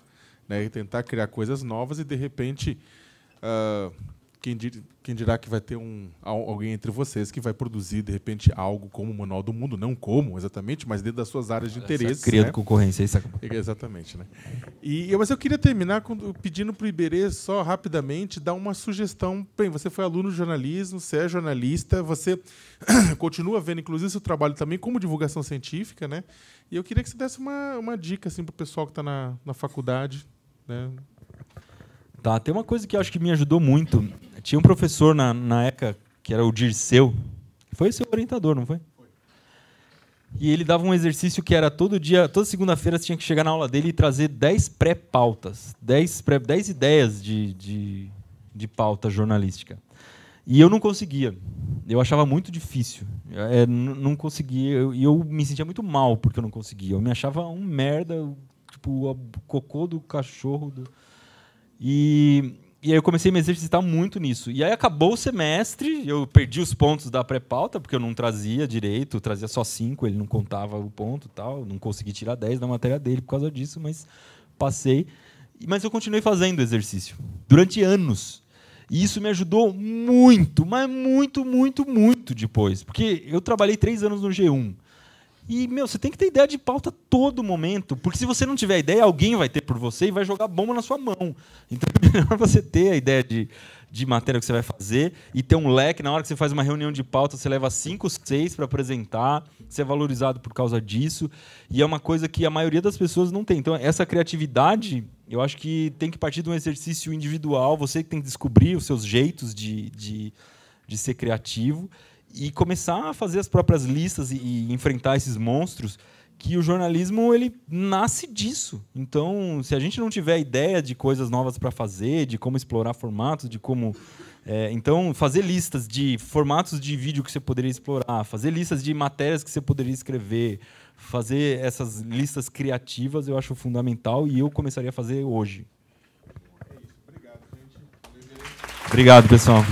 Né, e tentar criar coisas novas e, de repente, quem dirá que vai ter alguém entre vocês que vai produzir, de repente, algo como o Manual do Mundo, não como exatamente, mas dentro das suas áreas de interesse. Criando concorrência, isso exatamente. Né? Mas eu queria terminar pedindo para o Iberê, só rapidamente, dar uma sugestão. Bem, você foi aluno de jornalismo, você é jornalista, você continua vendo, inclusive, seu trabalho também como divulgação científica, né? E eu queria que você desse uma dica assim, para o pessoal que está na faculdade. Né? Tá, tem uma coisa que eu acho que me ajudou muito. Tinha um professor na ECA, que era o Dirceu, foi seu orientador, não foi? Foi. E ele dava um exercício que era toda segunda-feira você tinha que chegar na aula dele e trazer 10 pré-pautas, 10 ideias de pauta jornalística. E eu não conseguia. Eu achava muito difícil. Não conseguia. E eu me sentia muito mal porque eu não conseguia. Eu me achava um merda, tipo o cocô do cachorro. E aí eu comecei a me exercitar muito nisso. E aí acabou o semestre, eu perdi os pontos da pré-pauta, porque eu não trazia direito, eu trazia só 5, ele não contava o ponto, tal, não consegui tirar 10 da matéria dele por causa disso, mas passei. Mas eu continuei fazendo exercício durante anos. E isso me ajudou muito, mas muito depois. Porque eu trabalhei 3 anos no G1. E, você tem que ter ideia de pauta a todo momento. Porque se você não tiver ideia, alguém vai ter por você e vai jogar bomba na sua mão. Então é melhor você ter a ideia de matéria que você vai fazer e ter um leque. Na hora que você faz uma reunião de pauta, você leva 5, 6 para apresentar. Você é valorizado por causa disso. E é uma coisa que a maioria das pessoas não tem. Então, essa criatividade, eu acho que tem que partir de um exercício individual. Você tem que descobrir os seus jeitos de ser criativo e começar a fazer as próprias listas e enfrentar esses monstros, que o jornalismo ele nasce disso. Então, se a gente não tiver ideia de coisas novas para fazer, de como explorar formatos, de como... então, fazer listas de formatos de vídeo que você poderia explorar, fazer listas de matérias que você poderia escrever, fazer essas listas criativas, eu acho fundamental e eu começaria a fazer hoje. Obrigado, gente. Obrigado, pessoal.